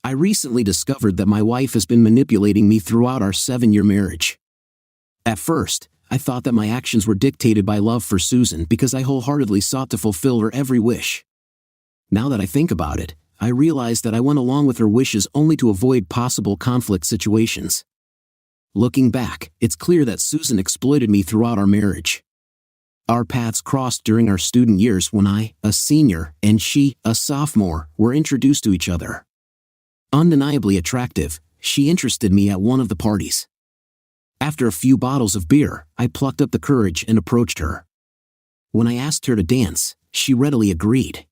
I recently discovered that my wife has been manipulating me throughout our 7-year marriage. At first, I thought that my actions were dictated by love for Susan because I wholeheartedly sought to fulfill her every wish. Now that I think about it, I realize that I went along with her wishes only to avoid possible conflict situations. Looking back, it's clear that Susan exploited me throughout our marriage. Our paths crossed during our student years when I, a senior, and she, a sophomore, were introduced to each other. Undeniably attractive, she interested me at one of the parties. After a few bottles of beer, I plucked up the courage and approached her. When I asked her to dance, she readily agreed.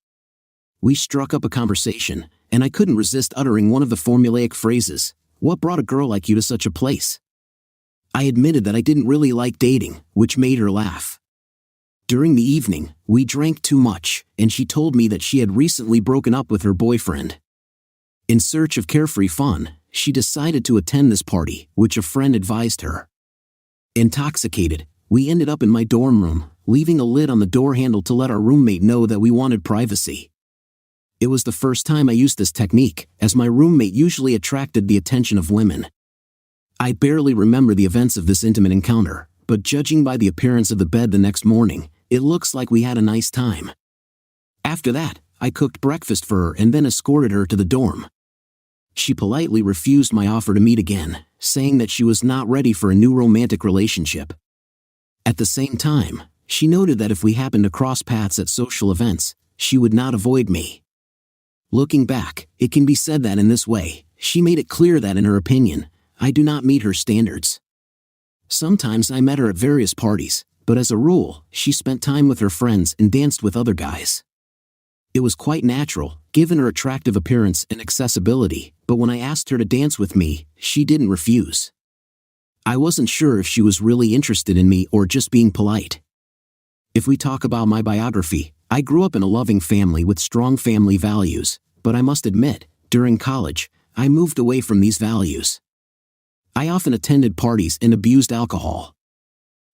We struck up a conversation, and I couldn't resist uttering one of the formulaic phrases, "What brought a girl like you to such a place?" I admitted that I didn't really like dating, which made her laugh. During the evening, we drank too much, and she told me that she had recently broken up with her boyfriend. In search of carefree fun, she decided to attend this party, which a friend advised her. Intoxicated, we ended up in my dorm room, leaving a lid on the door handle to let our roommate know that we wanted privacy. It was the first time I used this technique, as my roommate usually attracted the attention of women. I barely remember the events of this intimate encounter, but judging by the appearance of the bed the next morning, it looks like we had a nice time. After that, I cooked breakfast for her and then escorted her to the dorm. She politely refused my offer to meet again, saying that she was not ready for a new romantic relationship. At the same time, she noted that if we happened to cross paths at social events, she would not avoid me. Looking back, it can be said that in this way, she made it clear that in her opinion, I do not meet her standards. Sometimes I met her at various parties, but as a rule, she spent time with her friends and danced with other guys. It was quite natural, given her attractive appearance and accessibility, but when I asked her to dance with me, she didn't refuse. I wasn't sure if she was really interested in me or just being polite. If we talk about my biography, I grew up in a loving family with strong family values, but I must admit, during college, I moved away from these values. I often attended parties and abused alcohol.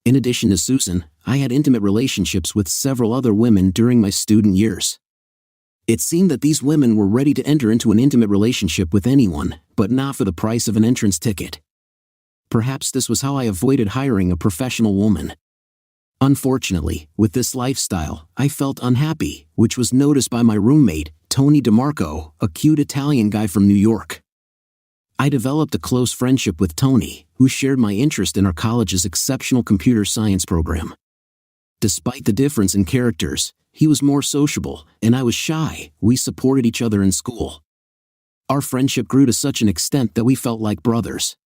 In addition to Susan, I had intimate relationships with several other women during my student years. It seemed that these women were ready to enter into an intimate relationship with anyone, but not for the price of an entrance ticket. Perhaps this was how I avoided hiring a professional woman. Unfortunately, with this lifestyle, I felt unhappy, which was noticed by my roommate, Tony DeMarco, a cute Italian guy from New York. I developed a close friendship with Tony, who shared my interest in our college's exceptional computer science program. Despite the difference in characters, he was more sociable, and I was shy. We supported each other in school. Our friendship grew to such an extent that we felt like brothers.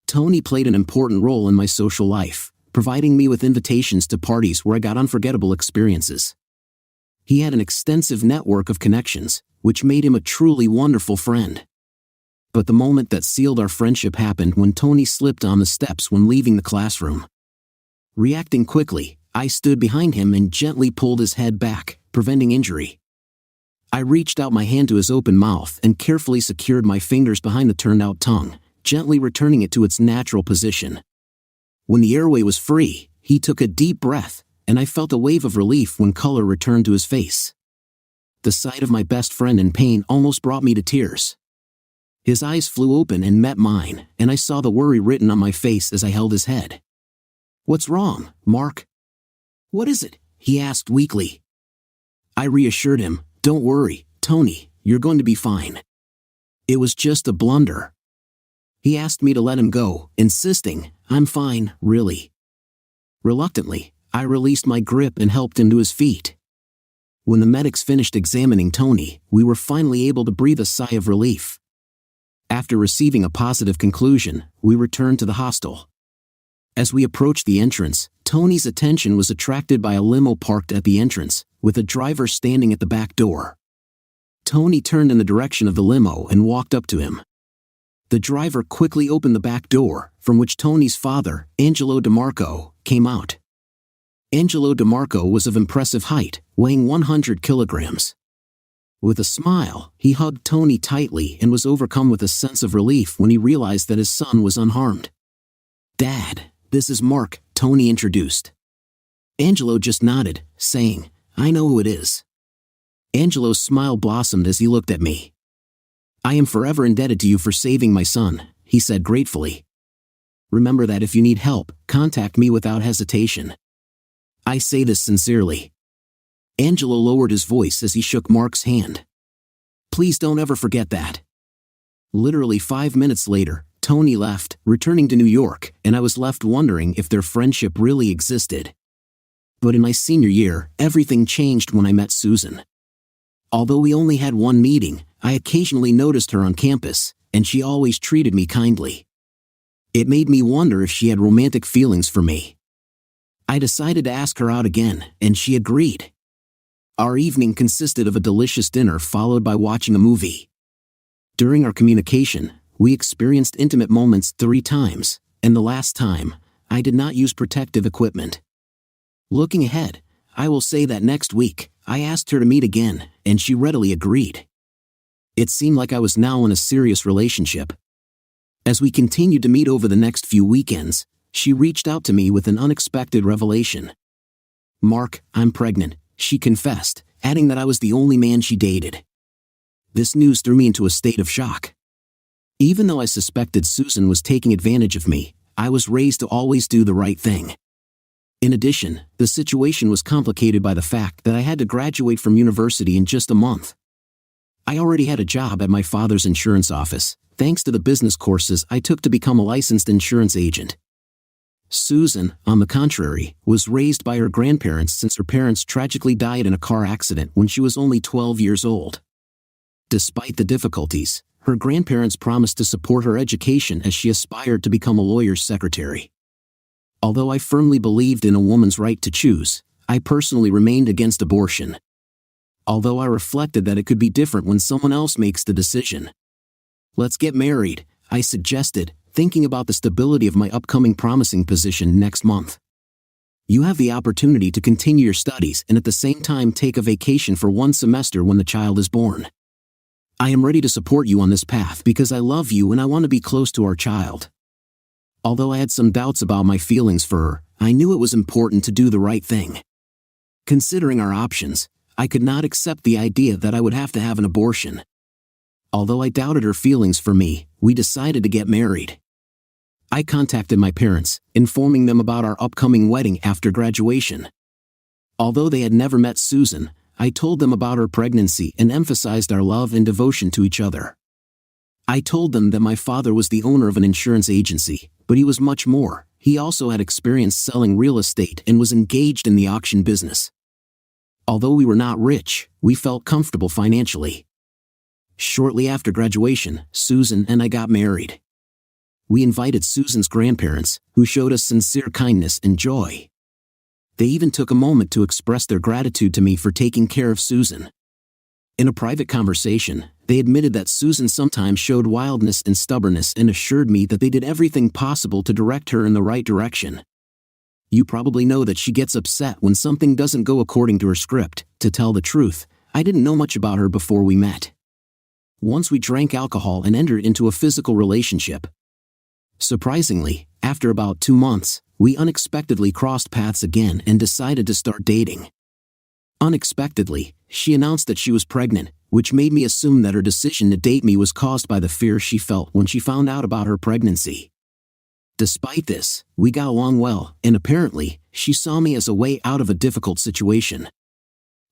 Tony played an important role in my social life, providing me with invitations to parties where I got unforgettable experiences. He had an extensive network of connections, which made him a truly wonderful friend. But the moment that sealed our friendship happened when Tony slipped on the steps when leaving the classroom. Reacting quickly, I stood behind him and gently pulled his head back, preventing injury. I reached out my hand to his open mouth and carefully secured my fingers behind the turned-out tongue, gently returning it to its natural position. When the airway was free, he took a deep breath, and I felt a wave of relief when color returned to his face. The sight of my best friend in pain almost brought me to tears. His eyes flew open and met mine, and I saw the worry written on my face as I held his head. "What's wrong, Mark?" "What is it?" he asked weakly. I reassured him, "Don't worry, Tony, you're going to be fine. It was just a blunder." He asked me to let him go, insisting, "I'm fine, really." Reluctantly, I released my grip and helped him to his feet. When the medics finished examining Tony, we were finally able to breathe a sigh of relief. After receiving a positive conclusion, we returned to the hostel. As we approached the entrance, Tony's attention was attracted by a limo parked at the entrance, with a driver standing at the back door. Tony turned in the direction of the limo and walked up to him. The driver quickly opened the back door, from which Tony's father, Angelo DeMarco, came out. Angelo DeMarco was of impressive height, weighing 100 kilograms. With a smile, he hugged Tony tightly and was overcome with a sense of relief when he realized that his son was unharmed. "Dad, this is Mark," Tony introduced. Angelo just nodded, saying, "I know who it is." Angelo's smile blossomed as he looked at me. "I am forever indebted to you for saving my son," he said gratefully. "Remember that if you need help, contact me without hesitation. I say this sincerely." Angelo lowered his voice as he shook Mark's hand. "Please don't ever forget that." Literally 5 minutes later, Tony left, returning to New York, and I was left wondering if their friendship really existed. But in my senior year, everything changed when I met Susan. Although we only had one meeting, I occasionally noticed her on campus, and she always treated me kindly. It made me wonder if she had romantic feelings for me. I decided to ask her out again, and she agreed. Our evening consisted of a delicious dinner followed by watching a movie. During our communication, we experienced intimate moments 3 times, and the last time, I did not use protective equipment. Looking ahead, I will say that next week, I asked her to meet again, and she readily agreed. It seemed like I was now in a serious relationship. As we continued to meet over the next few weekends, she reached out to me with an unexpected revelation. "Mark, I'm pregnant," she confessed, adding that I was the only man she dated. This news threw me into a state of shock. Even though I suspected Susan was taking advantage of me, I was raised to always do the right thing. In addition, the situation was complicated by the fact that I had to graduate from university in just a month. I already had a job at my father's insurance office, thanks to the business courses I took to become a licensed insurance agent. Susan, on the contrary, was raised by her grandparents since her parents tragically died in a car accident when she was only 12 years old. Despite the difficulties, her grandparents promised to support her education as she aspired to become a lawyer's secretary. Although I firmly believed in a woman's right to choose, I personally remained against abortion. Although I reflected that it could be different when someone else makes the decision. "Let's get married," I suggested, thinking about the stability of my upcoming promising position next month. "You have the opportunity to continue your studies and at the same time take a vacation for 1 semester when the child is born. I am ready to support you on this path because I love you and I want to be close to our child." Although I had some doubts about my feelings for her, I knew it was important to do the right thing. Considering our options, I could not accept the idea that I would have to have an abortion. Although I doubted her feelings for me, we decided to get married. I contacted my parents, informing them about our upcoming wedding after graduation. Although they had never met Susan, I told them about her pregnancy and emphasized our love and devotion to each other. I told them that my father was the owner of an insurance agency, but he was much more. He also had experience selling real estate and was engaged in the auction business. Although we were not rich, we felt comfortable financially. Shortly after graduation, Susan and I got married. We invited Susan's grandparents, who showed us sincere kindness and joy. They even took a moment to express their gratitude to me for taking care of Susan. In a private conversation, they admitted that Susan sometimes showed wildness and stubbornness and assured me that they did everything possible to direct her in the right direction. "You probably know that she gets upset when something doesn't go according to her script. To tell the truth, I didn't know much about her before we met. Once we drank alcohol and entered into a physical relationship. Surprisingly, after about 2 months, we unexpectedly crossed paths again and decided to start dating. Unexpectedly, she announced that she was pregnant, which made me assume that her decision to date me was caused by the fear she felt when she found out about her pregnancy. Despite this, we got along well, and apparently, she saw me as a way out of a difficult situation.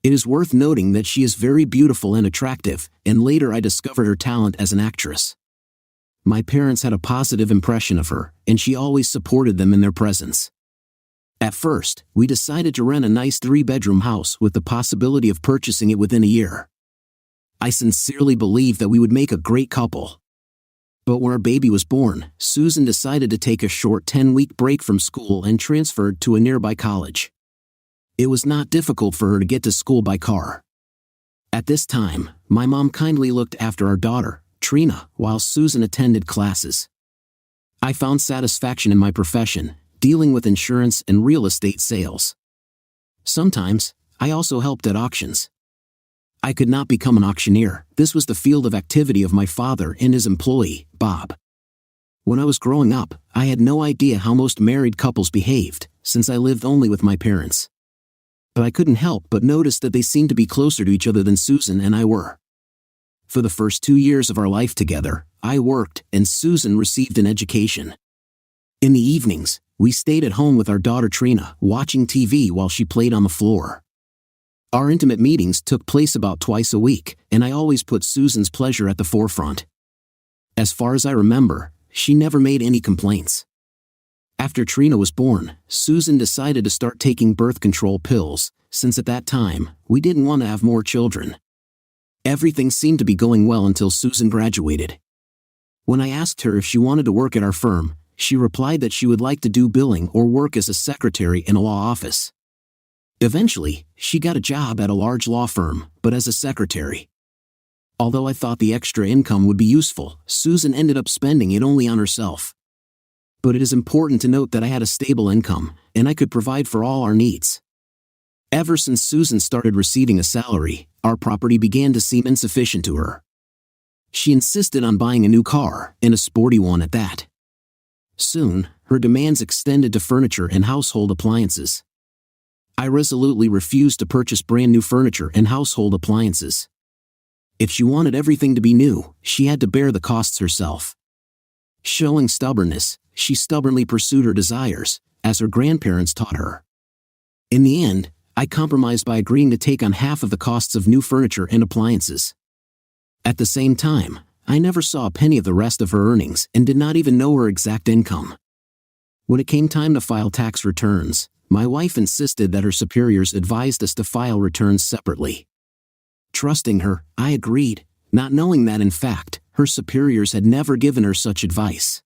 It is worth noting that she is very beautiful and attractive, and later I discovered her talent as an actress. My parents had a positive impression of her, and she always supported them in their presence. At first, we decided to rent a nice 3-bedroom house with the possibility of purchasing it within a year. I sincerely believed that we would make a great couple. But when our baby was born, Susan decided to take a short 10-week break from school and transferred to a nearby college. It was not difficult for her to get to school by car. At this time, my mom kindly looked after our daughter, Trina, while Susan attended classes. I found satisfaction in my profession, dealing with insurance and real estate sales. Sometimes, I also helped at auctions. I could not become an auctioneer. This was the field of activity of my father and his employee, Bob. When I was growing up, I had no idea how most married couples behaved, since I lived only with my parents. But I couldn't help but notice that they seemed to be closer to each other than Susan and I were. For the first 2 years of our life together, I worked and Susan received an education. In the evenings, we stayed at home with our daughter Trina, watching TV while she played on the floor. Our intimate meetings took place about twice a week, and I always put Susan's pleasure at the forefront. As far as I remember, she never made any complaints. After Trina was born, Susan decided to start taking birth control pills, since at that time, we didn't want to have more children. Everything seemed to be going well until Susan graduated. When I asked her if she wanted to work at our firm, she replied that she would like to do billing or work as a secretary in a law office. Eventually, she got a job at a large law firm, but as a secretary. Although I thought the extra income would be useful, Susan ended up spending it only on herself. But it is important to note that I had a stable income, and I could provide for all our needs. Ever since Susan started receiving a salary, our property began to seem insufficient to her. She insisted on buying a new car, and a sporty one at that. Soon, her demands extended to furniture and household appliances. I resolutely refused to purchase brand new furniture and household appliances. If she wanted everything to be new, she had to bear the costs herself. Showing stubbornness, she stubbornly pursued her desires, as her grandparents taught her. In the end, I compromised by agreeing to take on half of the costs of new furniture and appliances. At the same time, I never saw a penny of the rest of her earnings and did not even know her exact income. When it came time to file tax returns, my wife insisted that her superiors advised us to file returns separately. Trusting her, I agreed, not knowing that in fact, her superiors had never given her such advice.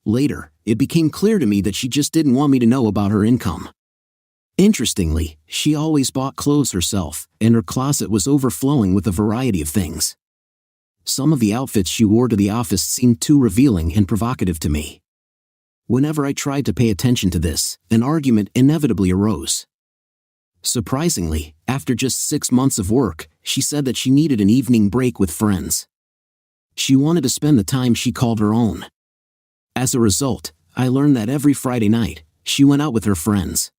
Later, it became clear to me that she just didn't want me to know about her income. Interestingly, she always bought clothes herself, and her closet was overflowing with a variety of things. Some of the outfits she wore to the office seemed too revealing and provocative to me. Whenever I tried to pay attention to this, an argument inevitably arose. Surprisingly, after just 6 months of work, she said that she needed an evening break with friends. She wanted to spend the time she called her own. As a result, I learned that every Friday night, she went out with her friends.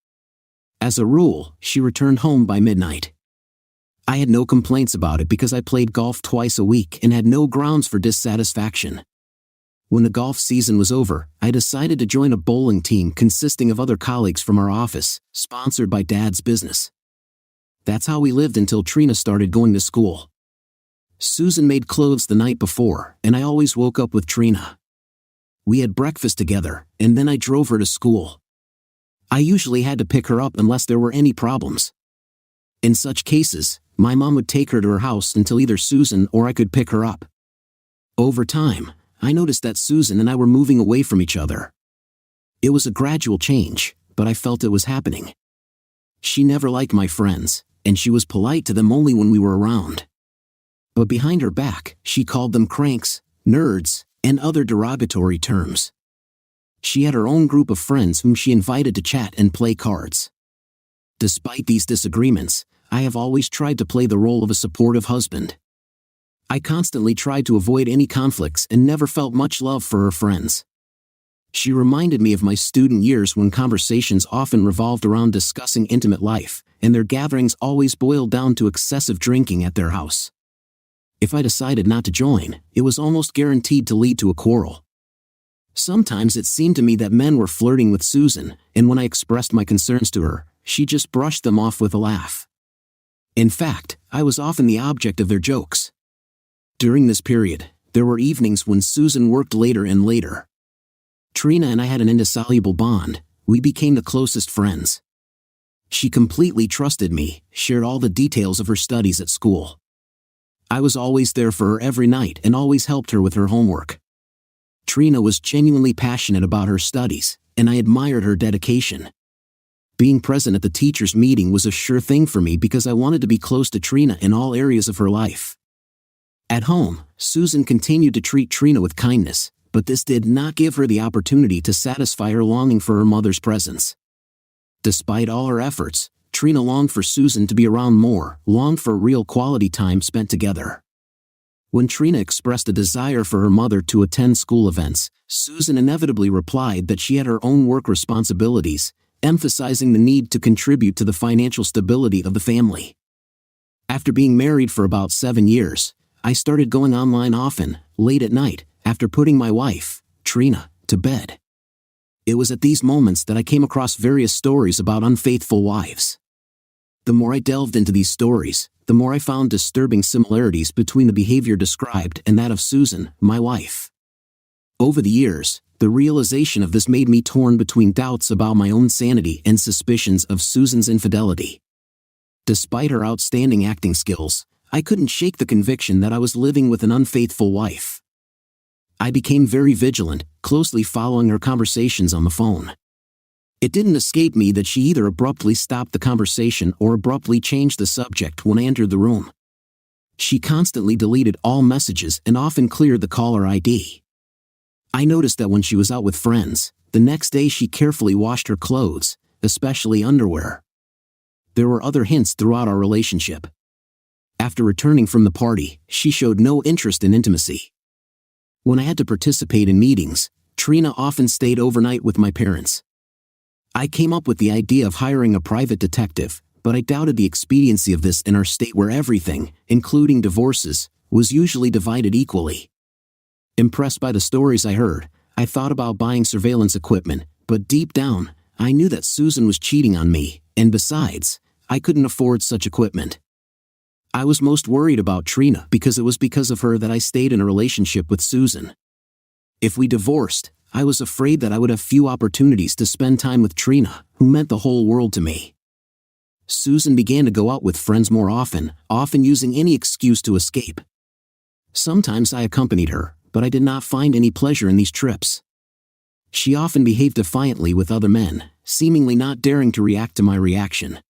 As a rule, she returned home by midnight. I had no complaints about it because I played golf twice a week and had no grounds for dissatisfaction. When the golf season was over, I decided to join a bowling team consisting of other colleagues from our office, sponsored by Dad's business. That's how we lived until Trina started going to school. Susan made clothes the night before, and I always woke up with Trina. We had breakfast together, and then I drove her to school. I usually had to pick her up unless there were any problems. In such cases, my mom would take her to her house until either Susan or I could pick her up. Over time, I noticed that Susan and I were moving away from each other. It was a gradual change, but I felt it was happening. She never liked my friends, and she was polite to them only when we were around. But behind her back, she called them cranks, nerds, and other derogatory terms. She had her own group of friends whom she invited to chat and play cards. Despite these disagreements, I have always tried to play the role of a supportive husband. I constantly tried to avoid any conflicts and never felt much love for her friends. She reminded me of my student years when conversations often revolved around discussing intimate life, and their gatherings always boiled down to excessive drinking at their house. If I decided not to join, it was almost guaranteed to lead to a quarrel. Sometimes it seemed to me that men were flirting with Susan, and when I expressed my concerns to her, she just brushed them off with a laugh. In fact, I was often the object of their jokes. During this period, there were evenings when Susan worked later and later. Trina and I had an indissoluble bond. We became the closest friends. She completely trusted me, shared all the details of her studies at school. I was always there for her every night and always helped her with her homework. Trina was genuinely passionate about her studies, and I admired her dedication. Being present at the teachers' meeting was a sure thing for me because I wanted to be close to Trina in all areas of her life. At home, Susan continued to treat Trina with kindness, but this did not give her the opportunity to satisfy her longing for her mother's presence. Despite all her efforts, Trina longed for Susan to be around more, longed for real quality time spent together. When Trina expressed a desire for her mother to attend school events, Susan inevitably replied that she had her own work responsibilities, emphasizing the need to contribute to the financial stability of the family. After being married for about 7 years, I started going online often, late at night, after putting my wife, Trina, to bed. It was at these moments that I came across various stories about unfaithful wives. The more I delved into these stories, the more I found disturbing similarities between the behavior described and that of Susan, my wife. Over the years, the realization of this made me torn between doubts about my own sanity and suspicions of Susan's infidelity. Despite her outstanding acting skills, I couldn't shake the conviction that I was living with an unfaithful wife. I became very vigilant, closely following her conversations on the phone. It didn't escape me that she either abruptly stopped the conversation or abruptly changed the subject when I entered the room. She constantly deleted all messages and often cleared the caller ID. I noticed that when she was out with friends, the next day she carefully washed her clothes, especially underwear. There were other hints throughout our relationship. After returning from the party, she showed no interest in intimacy. When I had to participate in meetings, Trina often stayed overnight with my parents. I came up with the idea of hiring a private detective, but I doubted the expediency of this in our state where everything, including divorces, was usually divided equally. Impressed by the stories I heard, I thought about buying surveillance equipment, but deep down, I knew that Susan was cheating on me, and besides, I couldn't afford such equipment. I was most worried about Trina because it was because of her that I stayed in a relationship with Susan. If we divorced, I was afraid that I would have few opportunities to spend time with Trina, who meant the whole world to me. Susan began to go out with friends more often using any excuse to escape. Sometimes I accompanied her, but I did not find any pleasure in these trips. She often behaved defiantly with other men, seemingly not daring to react to my reaction.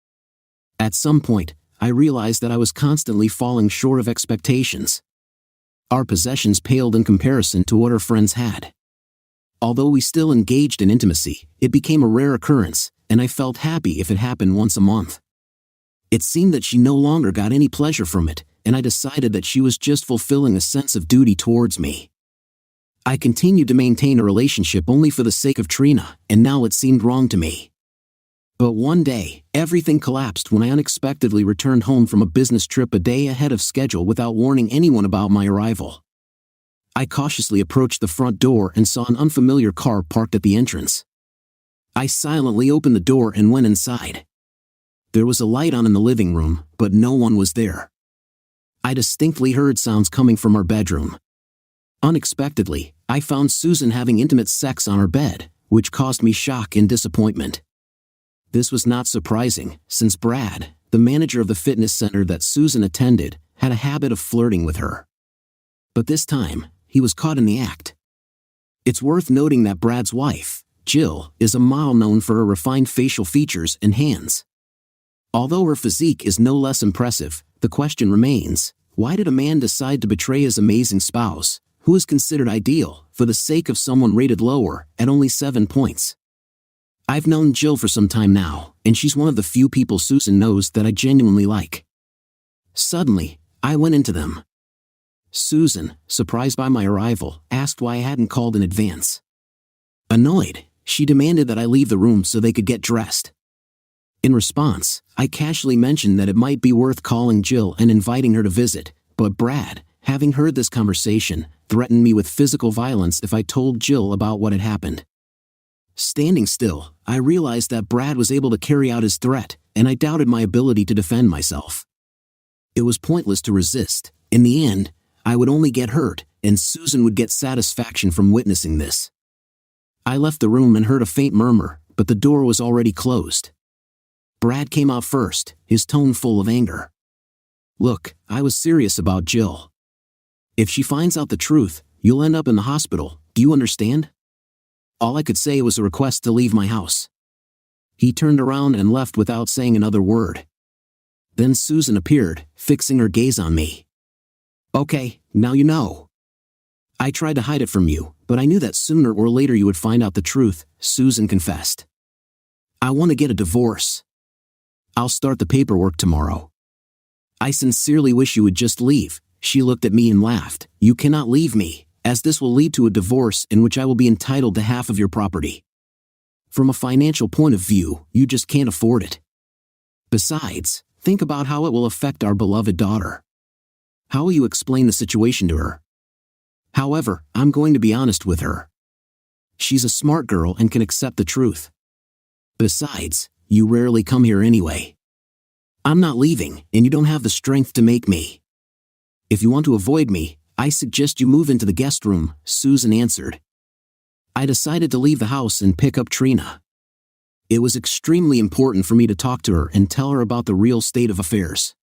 At some point, I realized that I was constantly falling short of expectations. Our possessions paled in comparison to what her friends had. Although we still engaged in intimacy, it became a rare occurrence, and I felt happy if it happened once a month. It seemed that she no longer got any pleasure from it, and I decided that she was just fulfilling a sense of duty towards me. I continued to maintain a relationship only for the sake of Trina, and now it seemed wrong to me. But one day, everything collapsed when I unexpectedly returned home from a business trip a day ahead of schedule without warning anyone about my arrival. I cautiously approached the front door and saw an unfamiliar car parked at the entrance. I silently opened the door and went inside. There was a light on in the living room, but no one was there. I distinctly heard sounds coming from our bedroom. Unexpectedly, I found Susan having intimate sex on her bed, which caused me shock and disappointment. This was not surprising, since Brad, the manager of the fitness center that Susan attended, had a habit of flirting with her. But this time, he was caught in the act. It's worth noting that Brad's wife, Jill, is a model known for her refined facial features and hands. Although her physique is no less impressive, the question remains, why did a man decide to betray his amazing spouse, who is considered ideal, for the sake of someone rated lower, at only 7 points? I've known Jill for some time now, and she's one of the few people Susan knows that I genuinely like. Suddenly, I went into them. Susan, surprised by my arrival, asked why I hadn't called in advance. Annoyed, she demanded that I leave the room so they could get dressed. In response, I casually mentioned that it might be worth calling Jill and inviting her to visit, but Brad, having heard this conversation, threatened me with physical violence if I told Jill about what had happened. Standing still, I realized that Brad was able to carry out his threat, and I doubted my ability to defend myself. It was pointless to resist. In the end, I would only get hurt, and Susan would get satisfaction from witnessing this. I left the room and heard a faint murmur, but the door was already closed. Brad came out first, his tone full of anger. Look, I was serious about Jill. If she finds out the truth, you'll end up in the hospital, do you understand? All I could say was a request to leave my house. He turned around and left without saying another word. Then Susan appeared, fixing her gaze on me. Okay, now you know. I tried to hide it from you, but I knew that sooner or later you would find out the truth, Susan confessed. I want to get a divorce. I'll start the paperwork tomorrow. I sincerely wish you would just leave. She looked at me and laughed. You cannot leave me, as this will lead to a divorce in which I will be entitled to half of your property. From a financial point of view, you just can't afford it. Besides, think about how it will affect our beloved daughter. How will you explain the situation to her? However, I'm going to be honest with her. She's a smart girl and can accept the truth. Besides, you rarely come here anyway. I'm not leaving, and you don't have the strength to make me. If you want to avoid me, I suggest you move into the guest room, Susan answered. I decided to leave the house and pick up Trina. It was extremely important for me to talk to her and tell her about the real state of affairs.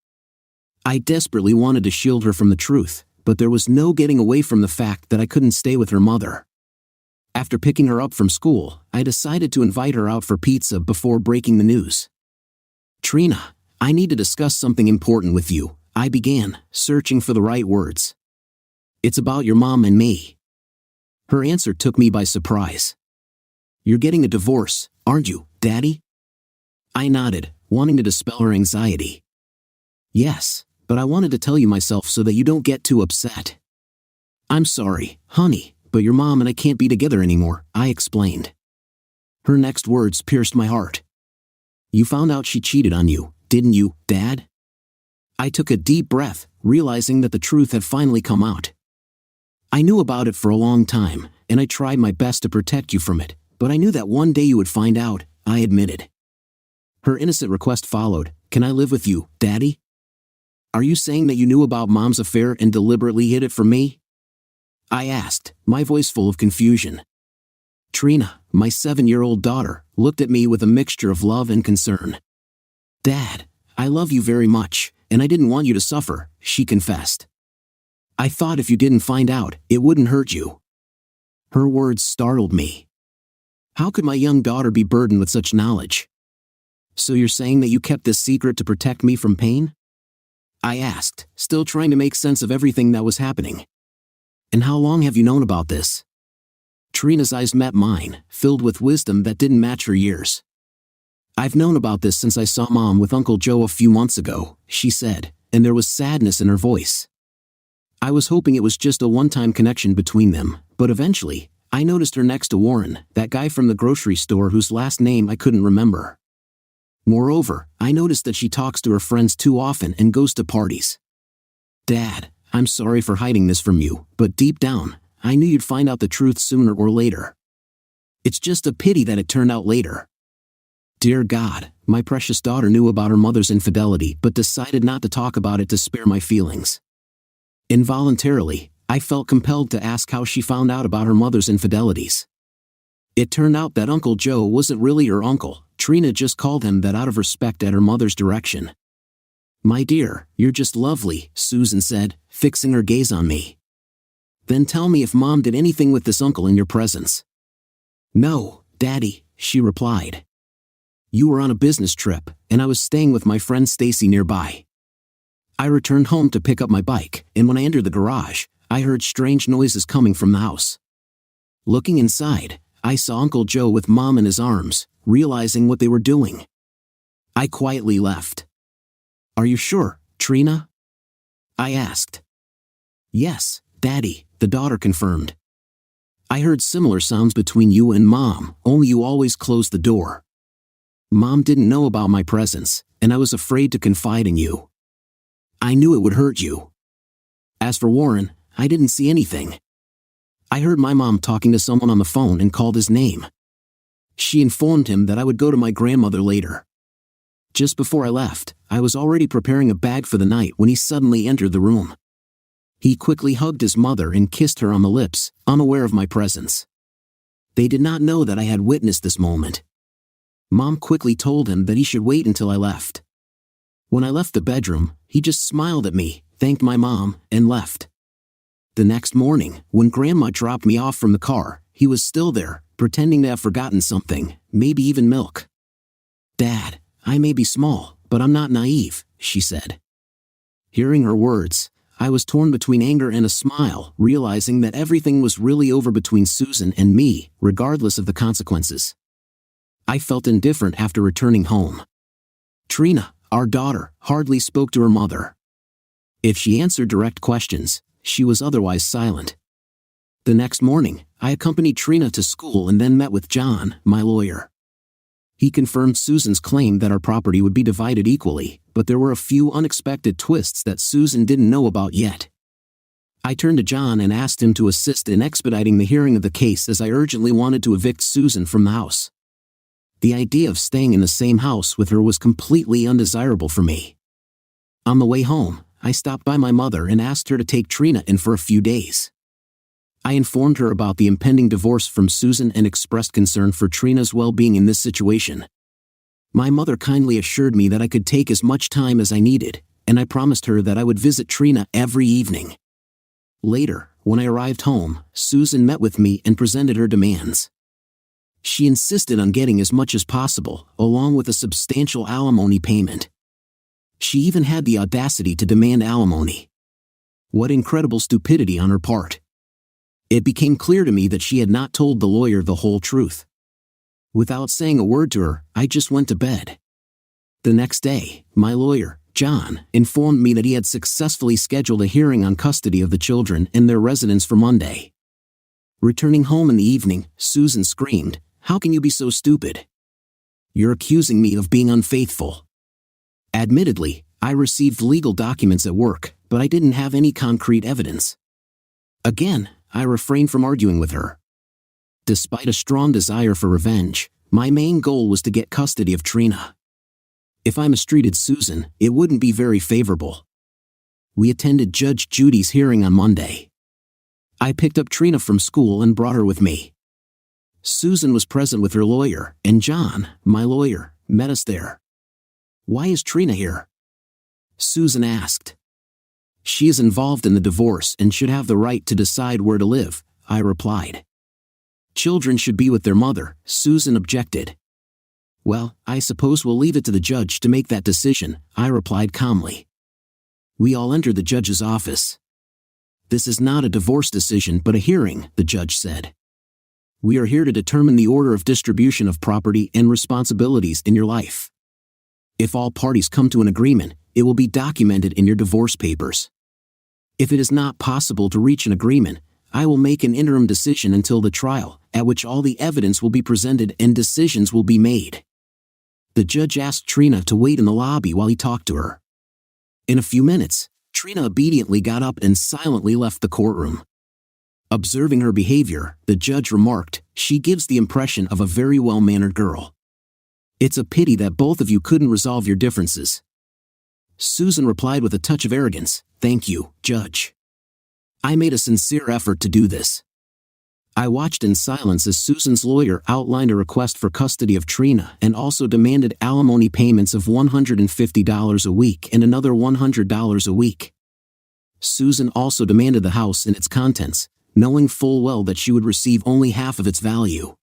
I desperately wanted to shield her from the truth, but there was no getting away from the fact that I couldn't stay with her mother. After picking her up from school, I decided to invite her out for pizza before breaking the news. Trina, I need to discuss something important with you, I began, searching for the right words. It's about your mom and me. Her answer took me by surprise. You're getting a divorce, aren't you, Daddy? I nodded, wanting to dispel her anxiety. Yes, but I wanted to tell you myself so that you don't get too upset. I'm sorry, honey, but your mom and I can't be together anymore, I explained. Her next words pierced my heart. You found out she cheated on you, didn't you, Dad? I took a deep breath, realizing that the truth had finally come out. I knew about it for a long time, and I tried my best to protect you from it, but I knew that one day you would find out, I admitted. Her innocent request followed, can I live with you, Daddy? Are you saying that you knew about Mom's affair and deliberately hid it from me? I asked, my voice full of confusion. Trina, my 7-year-old daughter, looked at me with a mixture of love and concern. Dad, I love you very much, and I didn't want you to suffer, she confessed. I thought if you didn't find out, it wouldn't hurt you. Her words startled me. How could my young daughter be burdened with such knowledge? So you're saying that you kept this secret to protect me from pain? I asked, still trying to make sense of everything that was happening. And how long have you known about this? Trina's eyes met mine, filled with wisdom that didn't match her years. I've known about this since I saw Mom with Uncle Joe a few months ago, she said, and there was sadness in her voice. I was hoping it was just a one-time connection between them, but eventually, I noticed her next to Warren, that guy from the grocery store whose last name I couldn't remember. Moreover, I noticed that she talks to her friends too often and goes to parties. Dad, I'm sorry for hiding this from you, but deep down, I knew you'd find out the truth sooner or later. It's just a pity that it turned out later. Dear God, my precious daughter knew about her mother's infidelity but decided not to talk about it to spare my feelings. Involuntarily, I felt compelled to ask how she found out about her mother's infidelities. It turned out that Uncle Joe wasn't really her uncle, Trina just called him that out of respect at her mother's direction. My dear, you're just lovely, Susan said, fixing her gaze on me. Then tell me if Mom did anything with this uncle in your presence. No, Daddy, she replied. You were on a business trip, and I was staying with my friend Stacy nearby. I returned home to pick up my bike, and when I entered the garage, I heard strange noises coming from the house. Looking inside, I saw Uncle Joe with Mom in his arms, realizing what they were doing. I quietly left. Are you sure, Trina? I asked. Yes, Daddy, the daughter confirmed. I heard similar sounds between you and Mom, only you always closed the door. Mom didn't know about my presence, and I was afraid to confide in you. I knew it would hurt you. As for Warren, I didn't see anything. I heard my mom talking to someone on the phone and called his name. She informed him that I would go to my grandmother later. Just before I left, I was already preparing a bag for the night when he suddenly entered the room. He quickly hugged his mother and kissed her on the lips, unaware of my presence. They did not know that I had witnessed this moment. Mom quickly told him that he should wait until I left. When I left the bedroom, he just smiled at me, thanked my mom, and left. The next morning, when Grandma dropped me off from the car, he was still there, pretending to have forgotten something, maybe even milk. Dad, I may be small, but I'm not naive, she said. Hearing her words, I was torn between anger and a smile, realizing that everything was really over between Susan and me, regardless of the consequences. I felt indifferent after returning home. Trina, our daughter, hardly spoke to her mother. If she answered direct questions, she was otherwise silent. The next morning, I accompanied Trina to school and then met with John, my lawyer. He confirmed Susan's claim that our property would be divided equally, but there were a few unexpected twists that Susan didn't know about yet. I turned to John and asked him to assist in expediting the hearing of the case, as I urgently wanted to evict Susan from the house. The idea of staying in the same house with her was completely undesirable for me. On the way home, I stopped by my mother and asked her to take Trina in for a few days. I informed her about the impending divorce from Susan and expressed concern for Trina's well-being in this situation. My mother kindly assured me that I could take as much time as I needed, and I promised her that I would visit Trina every evening. Later, when I arrived home, Susan met with me and presented her demands. She insisted on getting as much as possible, along with a substantial alimony payment. She even had the audacity to demand alimony. What incredible stupidity on her part. It became clear to me that she had not told the lawyer the whole truth. Without saying a word to her, I just went to bed. The next day, my lawyer, John, informed me that he had successfully scheduled a hearing on custody of the children and their residence for Monday. Returning home in the evening, Susan screamed, "How can you be so stupid? You're accusing me of being unfaithful." Admittedly, I received legal documents at work, but I didn't have any concrete evidence. Again, I refrained from arguing with her. Despite a strong desire for revenge, my main goal was to get custody of Trina. If I mistreated Susan, it wouldn't be very favorable. We attended Judge Judy's hearing on Monday. I picked up Trina from school and brought her with me. Susan was present with her lawyer, and John, my lawyer, met us there. "Why is Trina here?" Susan asked. "She is involved in the divorce and should have the right to decide where to live," I replied. "Children should be with their mother," Susan objected. "Well, I suppose we'll leave it to the judge to make that decision," I replied calmly. We all entered the judge's office. "This is not a divorce decision but a hearing," the judge said. "We are here to determine the order of distribution of property and responsibilities in your life. If all parties come to an agreement, it will be documented in your divorce papers. If it is not possible to reach an agreement, I will make an interim decision until the trial, at which all the evidence will be presented and decisions will be made." The judge asked Trina to wait in the lobby while he talked to her. In a few minutes, Trina obediently got up and silently left the courtroom. Observing her behavior, the judge remarked, "She gives the impression of a very well-mannered girl. It's a pity that both of you couldn't resolve your differences." Susan replied with a touch of arrogance, "Thank you, Judge. I made a sincere effort to do this." I watched in silence as Susan's lawyer outlined a request for custody of Trina and also demanded alimony payments of $150 a week and another $100 a week. Susan also demanded the house and its contents, knowing full well that she would receive only half of its value.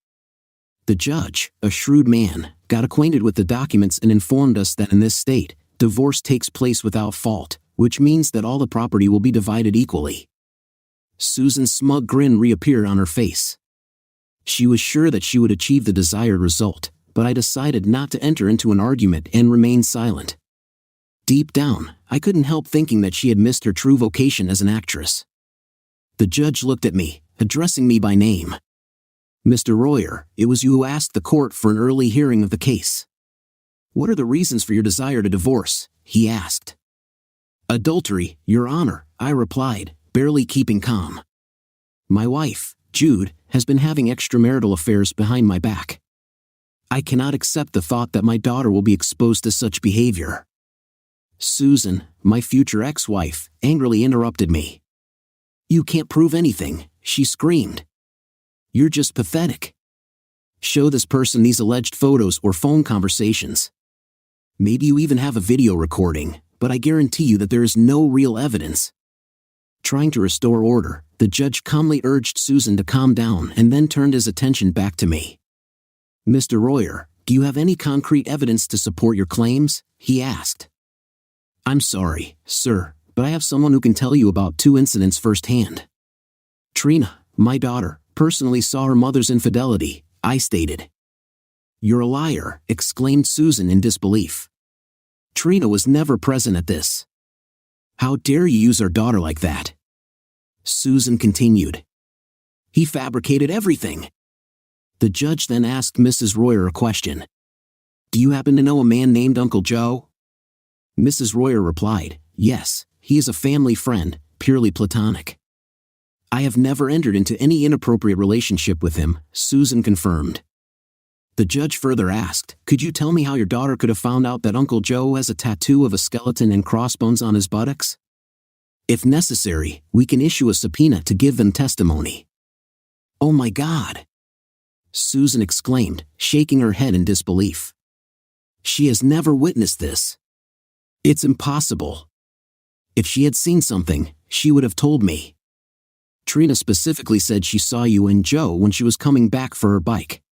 The judge, a shrewd man, got acquainted with the documents and informed us that in this state, divorce takes place without fault, which means that all the property will be divided equally. Susan's smug grin reappeared on her face. She was sure that she would achieve the desired result, but I decided not to enter into an argument and remain silent. Deep down, I couldn't help thinking that she had missed her true vocation as an actress. The judge looked at me, addressing me by name. "Mr. Royer, it was you who asked the court for an early hearing of the case. What are the reasons for your desire to divorce?" he asked. "Adultery, Your Honor," I replied, barely keeping calm. "My wife, Jude, has been having extramarital affairs behind my back. I cannot accept the thought that my daughter will be exposed to such behavior." Susan, my future ex-wife, angrily interrupted me. "You can't prove anything," she screamed. "You're just pathetic. Show this person these alleged photos or phone conversations. Maybe you even have a video recording, but I guarantee you that there is no real evidence." Trying to restore order, the judge calmly urged Susan to calm down and then turned his attention back to me. "Mr. Royer, do you have any concrete evidence to support your claims?" he asked. "I'm sorry, sir, but I have someone who can tell you about two incidents firsthand. Trina, my daughter, personally saw her mother's infidelity," I stated. "You're a liar," exclaimed Susan in disbelief. "Trina was never present at this. How dare you use our daughter like that?" Susan continued. "He fabricated everything." The judge then asked Mrs. Royer a question. "Do you happen to know a man named Uncle Joe?" Mrs. Royer replied, "Yes, he is a family friend, purely platonic." "I have never entered into any inappropriate relationship with him," Susan confirmed. The judge further asked, "Could you tell me how your daughter could have found out that Uncle Joe has a tattoo of a skeleton and crossbones on his buttocks? If necessary, we can issue a subpoena to give them testimony." "Oh my God!" Susan exclaimed, shaking her head in disbelief. "She has never witnessed this. It's impossible. If she had seen something, she would have told me. Trina specifically said she saw you and Joe when she was coming back for her bike.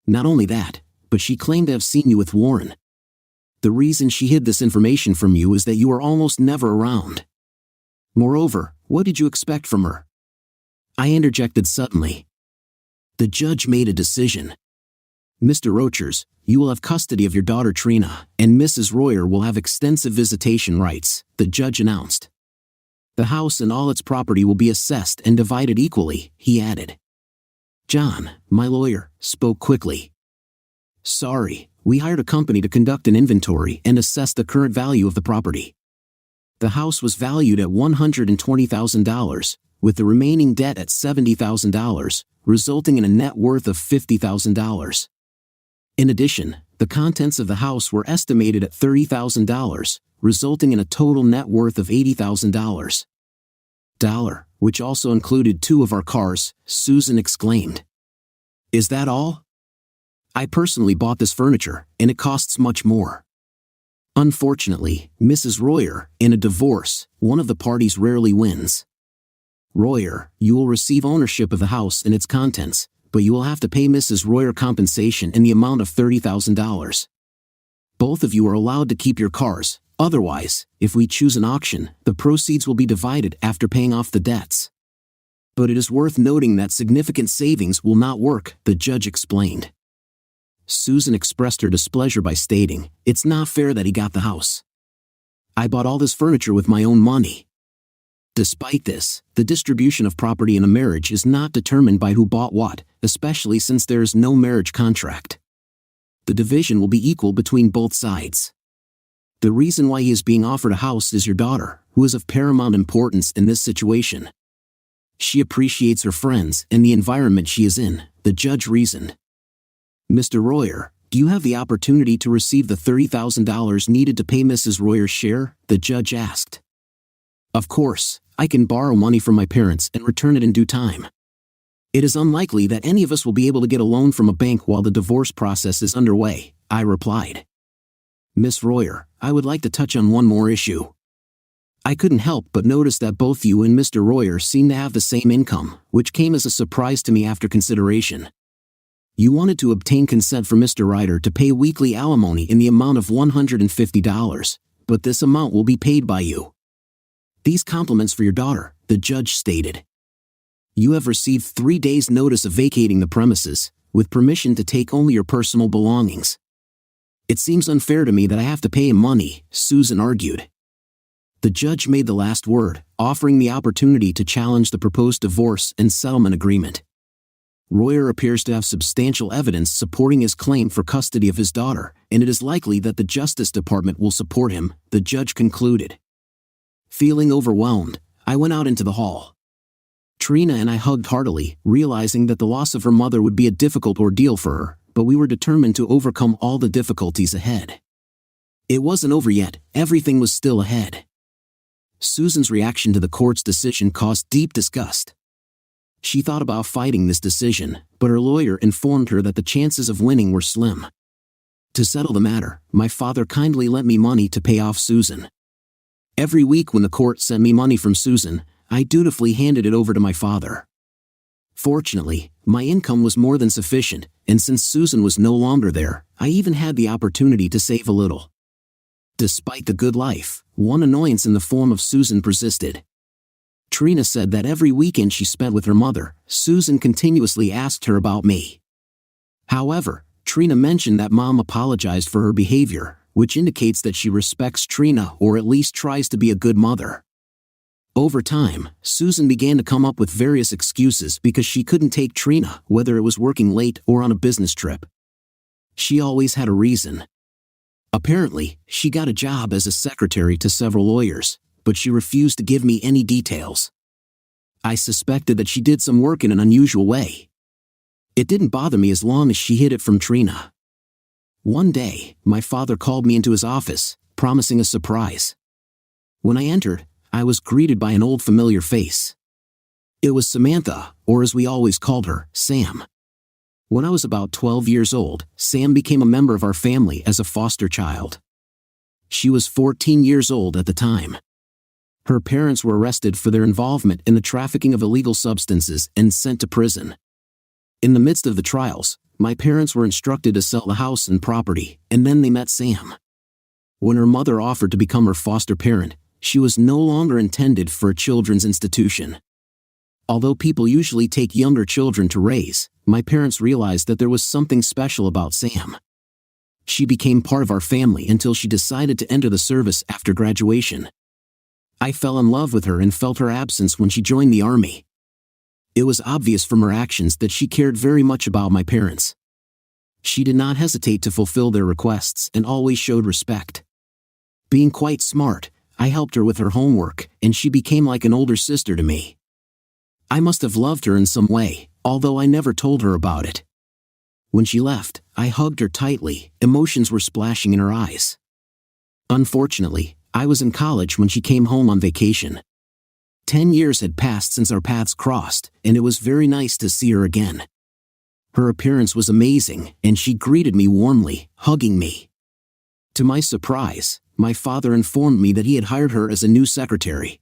Not only that, but she claimed to have seen you with Warren. The reason she hid this information from you is that you are almost never around. Moreover, what did you expect from her?" I interjected suddenly. The judge made a decision. "Mr. Rochers, you will have custody of your daughter Trina, and Mrs. Royer will have extensive visitation rights," the judge announced. "The house and all its property will be assessed and divided equally," he added. John, my lawyer, spoke quickly. "Sorry, we hired a company to conduct an inventory and assess the current value of the property. The house was valued at $120,000, with the remaining debt at $70,000, resulting in a net worth of $50,000. In addition, the contents of the house were estimated at $30,000, resulting in a total net worth of $80,000. Which also included 2 of our cars," Susan exclaimed. "Is that all? I personally bought this furniture, and it costs much more." Unfortunately, Mrs. Royer, in a divorce, one of the parties rarely wins. "Royer, you will receive ownership of the house and its contents, but you will have to pay Mrs. Royer compensation in the amount of $30,000. Both of you are allowed to keep your cars. Otherwise, if we choose an auction, the proceeds will be divided after paying off the debts. But it is worth noting that significant savings will not work," the judge explained. Susan expressed her displeasure by stating, "It's not fair that he got the house. I bought all this furniture with my own money." Despite this, the distribution of property in a marriage is not determined by who bought what, especially since there is no marriage contract. The division will be equal between both sides. The reason why he is being offered a house is your daughter, who is of paramount importance in this situation. She appreciates her friends and the environment she is in, the judge reasoned. "Mr. Royer, do you have the opportunity to receive the $30,000 needed to pay Mrs. Royer's share?" the judge asked. "Of course, I can borrow money from my parents and return it in due time. It is unlikely that any of us will be able to get a loan from a bank while the divorce process is underway," I replied. "Miss Royer, I would like to touch on one more issue. I couldn't help but notice that both you and Mr. Royer seem to have the same income, which came as a surprise to me after consideration. You wanted to obtain consent from Mr. Ryder to pay weekly alimony in the amount of $150, but this amount will be paid by you. These compliments for your daughter," the judge stated. "You have received 3 days' notice of vacating the premises, with permission to take only your personal belongings. It seems unfair to me that I have to pay him money," Susan argued. The judge made the last word, offering the opportunity to challenge the proposed divorce and settlement agreement. Royer appears to have substantial evidence supporting his claim for custody of his daughter, and it is likely that the Justice Department will support him, the judge concluded. Feeling overwhelmed, I went out into the hall. Trina and I hugged heartily, realizing that the loss of her mother would be a difficult ordeal for her, but we were determined to overcome all the difficulties ahead. It wasn't over yet, everything was still ahead. Susan's reaction to the court's decision caused deep disgust. She thought about fighting this decision, but her lawyer informed her that the chances of winning were slim. To settle the matter, my father kindly lent me money to pay off Susan. Every week when the court sent me money from Susan, I dutifully handed it over to my father. Fortunately, my income was more than sufficient, and since Susan was no longer there, I even had the opportunity to save a little. Despite the good life, one annoyance in the form of Susan persisted. Trina said that every weekend she spent with her mother, Susan continuously asked her about me. However, Trina mentioned that Mom apologized for her behavior, which indicates that she respects Trina or at least tries to be a good mother. Over time, Susan began to come up with various excuses because she couldn't take Trina, whether it was working late or on a business trip. She always had a reason. Apparently, she got a job as a secretary to several lawyers, but she refused to give me any details. I suspected that she did some work in an unusual way. It didn't bother me as long as she hid it from Trina. One day, my father called me into his office, promising a surprise. When I entered, I was greeted by an old familiar face. It was Samantha, or as we always called her, Sam. When I was about 12 years old, Sam became a member of our family as a foster child. She was 14 years old at the time. Her parents were arrested for their involvement in the trafficking of illegal substances and sent to prison. In the midst of the trials, my parents were instructed to sell the house and property, and then they met Sam. When her mother offered to become her foster parent, she was no longer intended for a children's institution. Although people usually take younger children to raise, my parents realized that there was something special about Sam. She became part of our family until she decided to enter the service after graduation. I fell in love with her and felt her absence when she joined the army. It was obvious from her actions that she cared very much about my parents. She did not hesitate to fulfill their requests and always showed respect. Being quite smart, I helped her with her homework, and she became like an older sister to me. I must have loved her in some way, although I never told her about it. When she left, I hugged her tightly, emotions were splashing in her eyes. Unfortunately, I was in college when she came home on vacation. 10 years had passed since our paths crossed, and it was very nice to see her again. Her appearance was amazing, and she greeted me warmly, hugging me. To my surprise, my father informed me that he had hired her as a new secretary.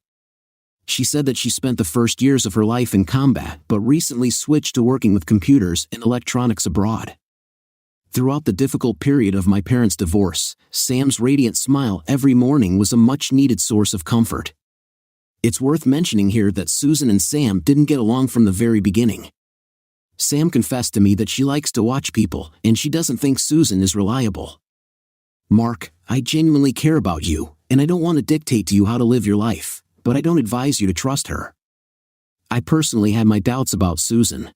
She said that she spent the first years of her life in combat but recently switched to working with computers and electronics abroad. Throughout the difficult period of my parents' divorce, Sam's radiant smile every morning was a much-needed source of comfort. It's worth mentioning here that Susan and Sam didn't get along from the very beginning. Sam confessed to me that she likes to watch people and she doesn't think Susan is reliable. "Mark, I genuinely care about you, and I don't want to dictate to you how to live your life, but I don't advise you to trust her." I personally had my doubts about Susan.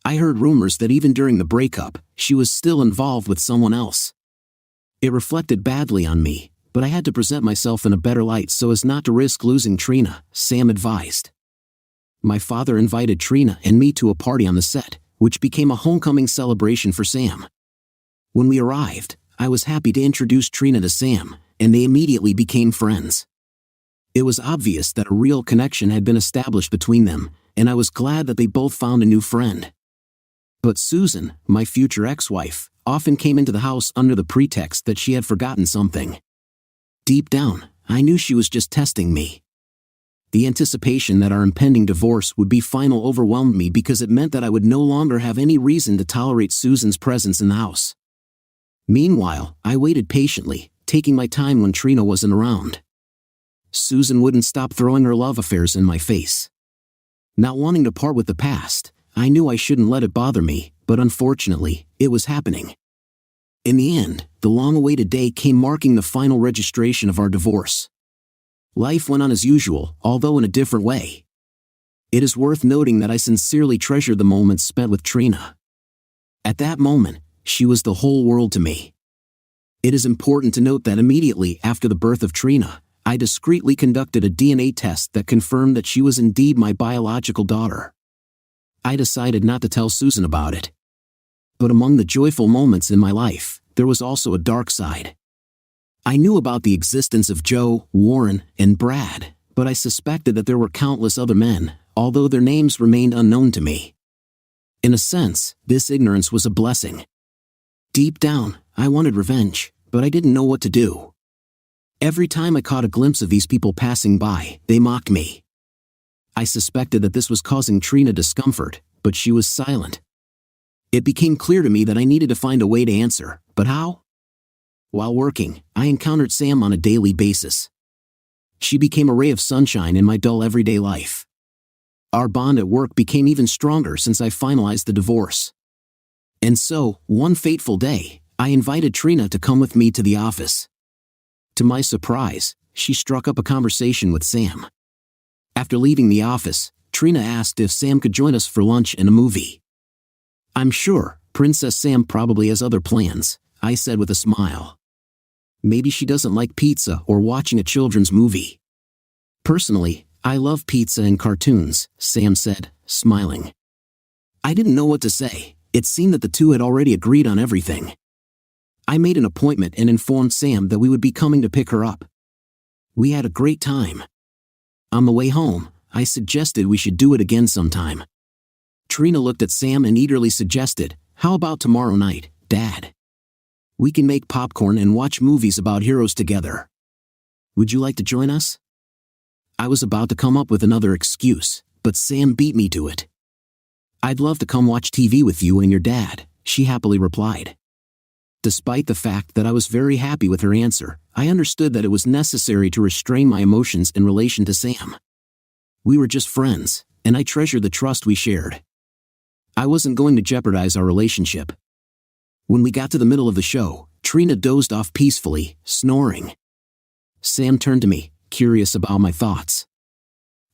I heard rumors that even during the breakup, she was still involved with someone else. It reflected badly on me, but I had to present myself in a better light so as not to risk losing Trina, Sam advised. My father invited Trina and me to a party on the set, which became a homecoming celebration for Sam. When we arrived, I was happy to introduce Trina to Sam, and they immediately became friends. It was obvious that a real connection had been established between them, and I was glad that they both found a new friend. But Susan, my future ex-wife, often came into the house under the pretext that she had forgotten something. Deep down, I knew she was just testing me. The anticipation that our impending divorce would be final overwhelmed me because it meant that I would no longer have any reason to tolerate Susan's presence in the house. Meanwhile, I waited patiently, taking my time when Trina wasn't around. Susan wouldn't stop throwing her love affairs in my face. Not wanting to part with the past, I knew I shouldn't let it bother me, but unfortunately, it was happening. In the end, the long-awaited day came marking the final registration of our divorce. Life went on as usual, although in a different way. It is worth noting that I sincerely treasured the moments spent with Trina. At that moment, she was the whole world to me. It is important to note that immediately after the birth of Trina, I discreetly conducted a DNA test that confirmed that she was indeed my biological daughter. I decided not to tell Susan about it. But among the joyful moments in my life, there was also a dark side. I knew about the existence of Joe, Warren, and Brad, but I suspected that there were countless other men, although their names remained unknown to me. In a sense, this ignorance was a blessing. Deep down, I wanted revenge, but I didn't know what to do. Every time I caught a glimpse of these people passing by, they mocked me. I suspected that this was causing Trina discomfort, but she was silent. It became clear to me that I needed to find a way to answer, but how? While working, I encountered Sam on a daily basis. She became a ray of sunshine in my dull everyday life. Our bond at work became even stronger since I finalized the divorce. And so, one fateful day, I invited Trina to come with me to the office. To my surprise, she struck up a conversation with Sam. After leaving the office, Trina asked if Sam could join us for lunch and a movie. "I'm sure, Princess Sam probably has other plans, I said with a smile. Maybe she doesn't like pizza or watching a children's movie. Personally, I love pizza and cartoons, Sam said, smiling. I didn't know what to say. It seemed that the two had already agreed on everything. I made an appointment and informed Sam that we would be coming to pick her up. We had a great time. On the way home, I suggested we should do it again sometime. Trina looked at Sam and eagerly suggested, "How about tomorrow night, Dad? We can make popcorn and watch movies about heroes together. Would you like to join us?" I was about to come up with another excuse, but Sam beat me to it. "I'd love to come watch TV with you and your dad," she happily replied. Despite the fact that I was very happy with her answer, I understood that it was necessary to restrain my emotions in relation to Sam. We were just friends, and I treasured the trust we shared. I wasn't going to jeopardize our relationship. When we got to the middle of the show, Trina dozed off peacefully, snoring. Sam turned to me, curious about my thoughts.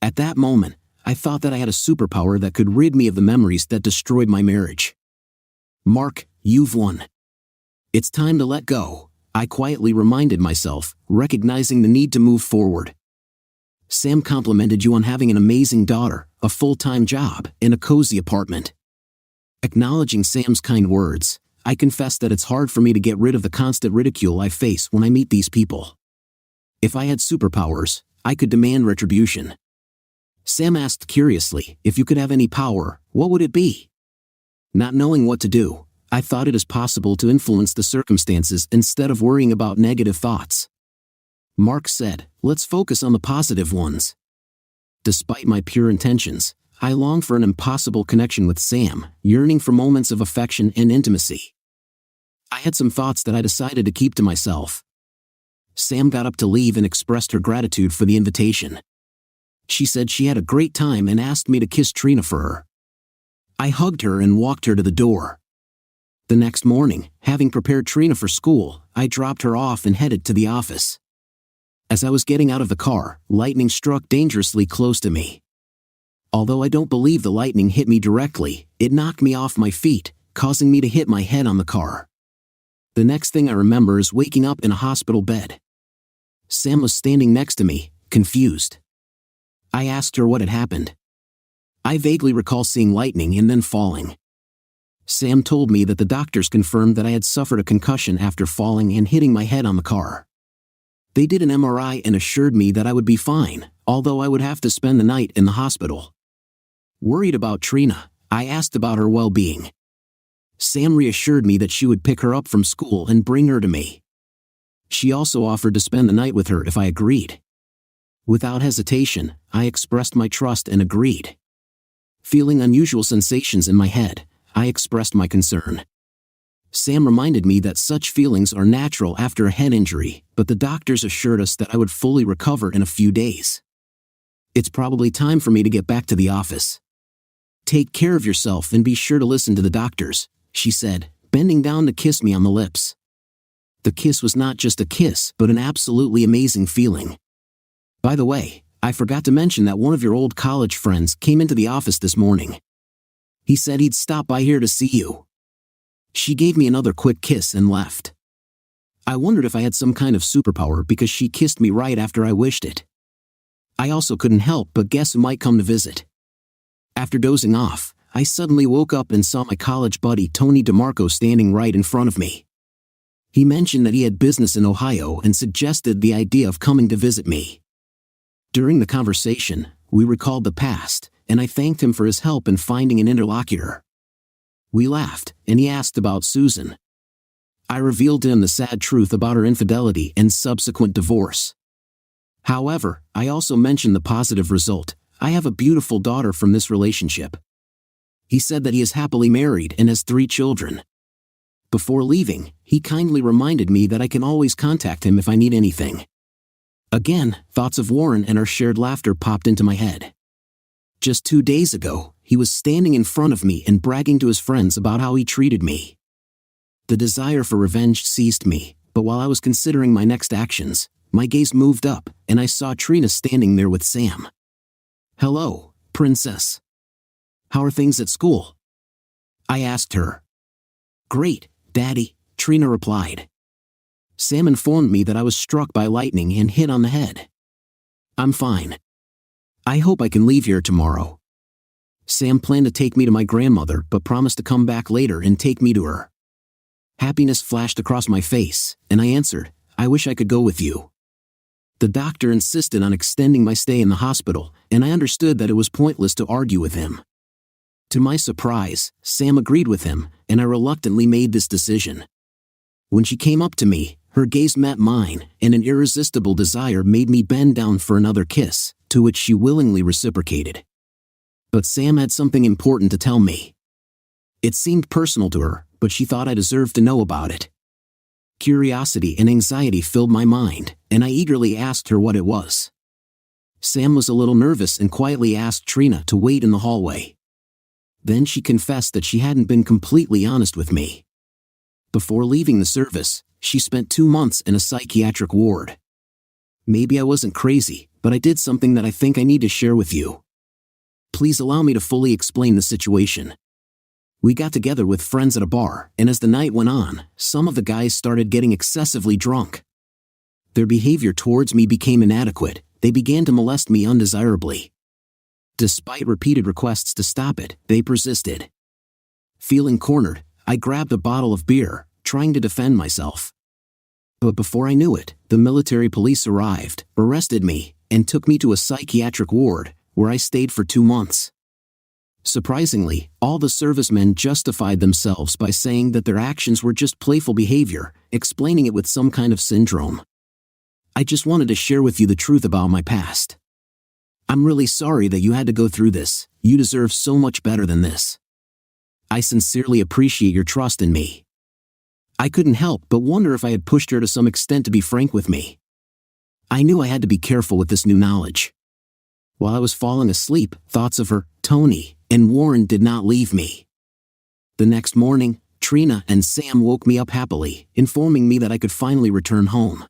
At that moment, I thought that I had a superpower that could rid me of the memories that destroyed my marriage. "Mark, you've won. It's time to let go," I quietly reminded myself, recognizing the need to move forward. "Sam complimented you on having an amazing daughter, a full-time job, and a cozy apartment." Acknowledging Sam's kind words, I confess that it's hard for me to get rid of the constant ridicule I face when I meet these people. If I had superpowers, I could demand retribution. Sam asked curiously, "If you could have any power, what would it be?" Not knowing what to do, I thought it is possible to influence the circumstances instead of worrying about negative thoughts. Mark said, "Let's focus on the positive ones." Despite my pure intentions, I longed for an impossible connection with Sam, yearning for moments of affection and intimacy. I had some thoughts that I decided to keep to myself. Sam got up to leave and expressed her gratitude for the invitation. She said she had a great time and asked me to kiss Trina for her. I hugged her and walked her to the door. The next morning, having prepared Trina for school, I dropped her off and headed to the office. As I was getting out of the car, lightning struck dangerously close to me. Although I don't believe the lightning hit me directly, it knocked me off my feet, causing me to hit my head on the car. The next thing I remember is waking up in a hospital bed. Sam was standing next to me, confused. I asked her what had happened. I vaguely recall seeing lightning and then falling. Sam told me that the doctors confirmed that I had suffered a concussion after falling and hitting my head on the car. They did an MRI and assured me that I would be fine, although I would have to spend the night in the hospital. Worried about Trina, I asked about her well-being. Sam reassured me that she would pick her up from school and bring her to me. She also offered to spend the night with her if I agreed. Without hesitation, I expressed my trust and agreed. Feeling unusual sensations in my head, I expressed my concern. Sam reminded me that such feelings are natural after a head injury, but the doctors assured us that I would fully recover in a few days. "It's probably time for me to get back to the office. Take care of yourself and be sure to listen to the doctors," she said, bending down to kiss me on the lips. The kiss was not just a kiss, but an absolutely amazing feeling. "By the way, I forgot to mention that one of your old college friends came into the office this morning. He said he'd stop by here to see you." She gave me another quick kiss and left. I wondered if I had some kind of superpower because she kissed me right after I wished it. I also couldn't help but guess who might come to visit. After dozing off, I suddenly woke up and saw my college buddy Tony DeMarco standing right in front of me. He mentioned that he had business in Ohio and suggested the idea of coming to visit me. During the conversation, we recalled the past, and I thanked him for his help in finding an interlocutor. We laughed, and he asked about Susan. I revealed to him the sad truth about her infidelity and subsequent divorce. However, I also mentioned the positive result: I have a beautiful daughter from this relationship. He said that he is happily married and has 3 children. Before leaving, he kindly reminded me that I can always contact him if I need anything. Again, thoughts of Warren and our shared laughter popped into my head. Just 2 days ago, he was standing in front of me and bragging to his friends about how he treated me. The desire for revenge seized me, but while I was considering my next actions, my gaze moved up, and I saw Trina standing there with Sam. "Hello, Princess. How are things at school?" I asked her. "Great, Daddy," Trina replied. Sam informed me that I was struck by lightning and hit on the head. "I'm fine. I hope I can leave here tomorrow." Sam planned to take me to my grandmother but promised to come back later and take me to her. Happiness flashed across my face, and I answered, "I wish I could go with you." The doctor insisted on extending my stay in the hospital, and I understood that it was pointless to argue with him. To my surprise, Sam agreed with him, and I reluctantly made this decision. When she came up to me, her gaze met mine, and an irresistible desire made me bend down for another kiss, to which she willingly reciprocated. But Sam had something important to tell me. It seemed personal to her, but she thought I deserved to know about it. Curiosity and anxiety filled my mind, and I eagerly asked her what it was. Sam was a little nervous and quietly asked Trina to wait in the hallway. Then she confessed that she hadn't been completely honest with me. Before leaving the service, she spent 2 months in a psychiatric ward. Maybe I wasn't crazy, but I did something that I think I need to share with you. Please allow me to fully explain the situation. We got together with friends at a bar, and as the night went on, some of the guys started getting excessively drunk. Their behavior towards me became inadequate. They began to molest me undesirably. Despite repeated requests to stop it, they persisted. Feeling cornered, I grabbed a bottle of beer, trying to defend myself. But before I knew it, the military police arrived, arrested me, and took me to a psychiatric ward, where I stayed for 2 months. Surprisingly, all the servicemen justified themselves by saying that their actions were just playful behavior, explaining it with some kind of syndrome. I just wanted to share with you the truth about my past. I'm really sorry that you had to go through this. You deserve so much better than this. I sincerely appreciate your trust in me. I couldn't help but wonder if I had pushed her to some extent to be frank with me. I knew I had to be careful with this new knowledge. While I was falling asleep, thoughts of her, Tony, and Warren did not leave me. The next morning, Trina and Sam woke me up happily, informing me that I could finally return home.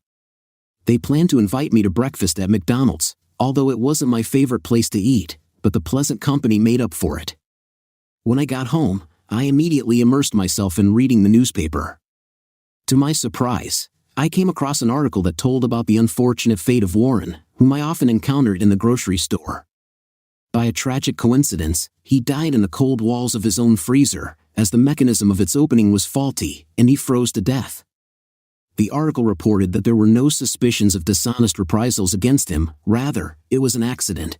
They planned to invite me to breakfast at McDonald's, although it wasn't my favorite place to eat, but the pleasant company made up for it. When I got home, I immediately immersed myself in reading the newspaper. To my surprise, I came across an article that told about the unfortunate fate of Warren, whom I often encountered in the grocery store. By a tragic coincidence, he died in the cold walls of his own freezer, as the mechanism of its opening was faulty, and he froze to death. The article reported that there were no suspicions of dishonest reprisals against him, rather, it was an accident.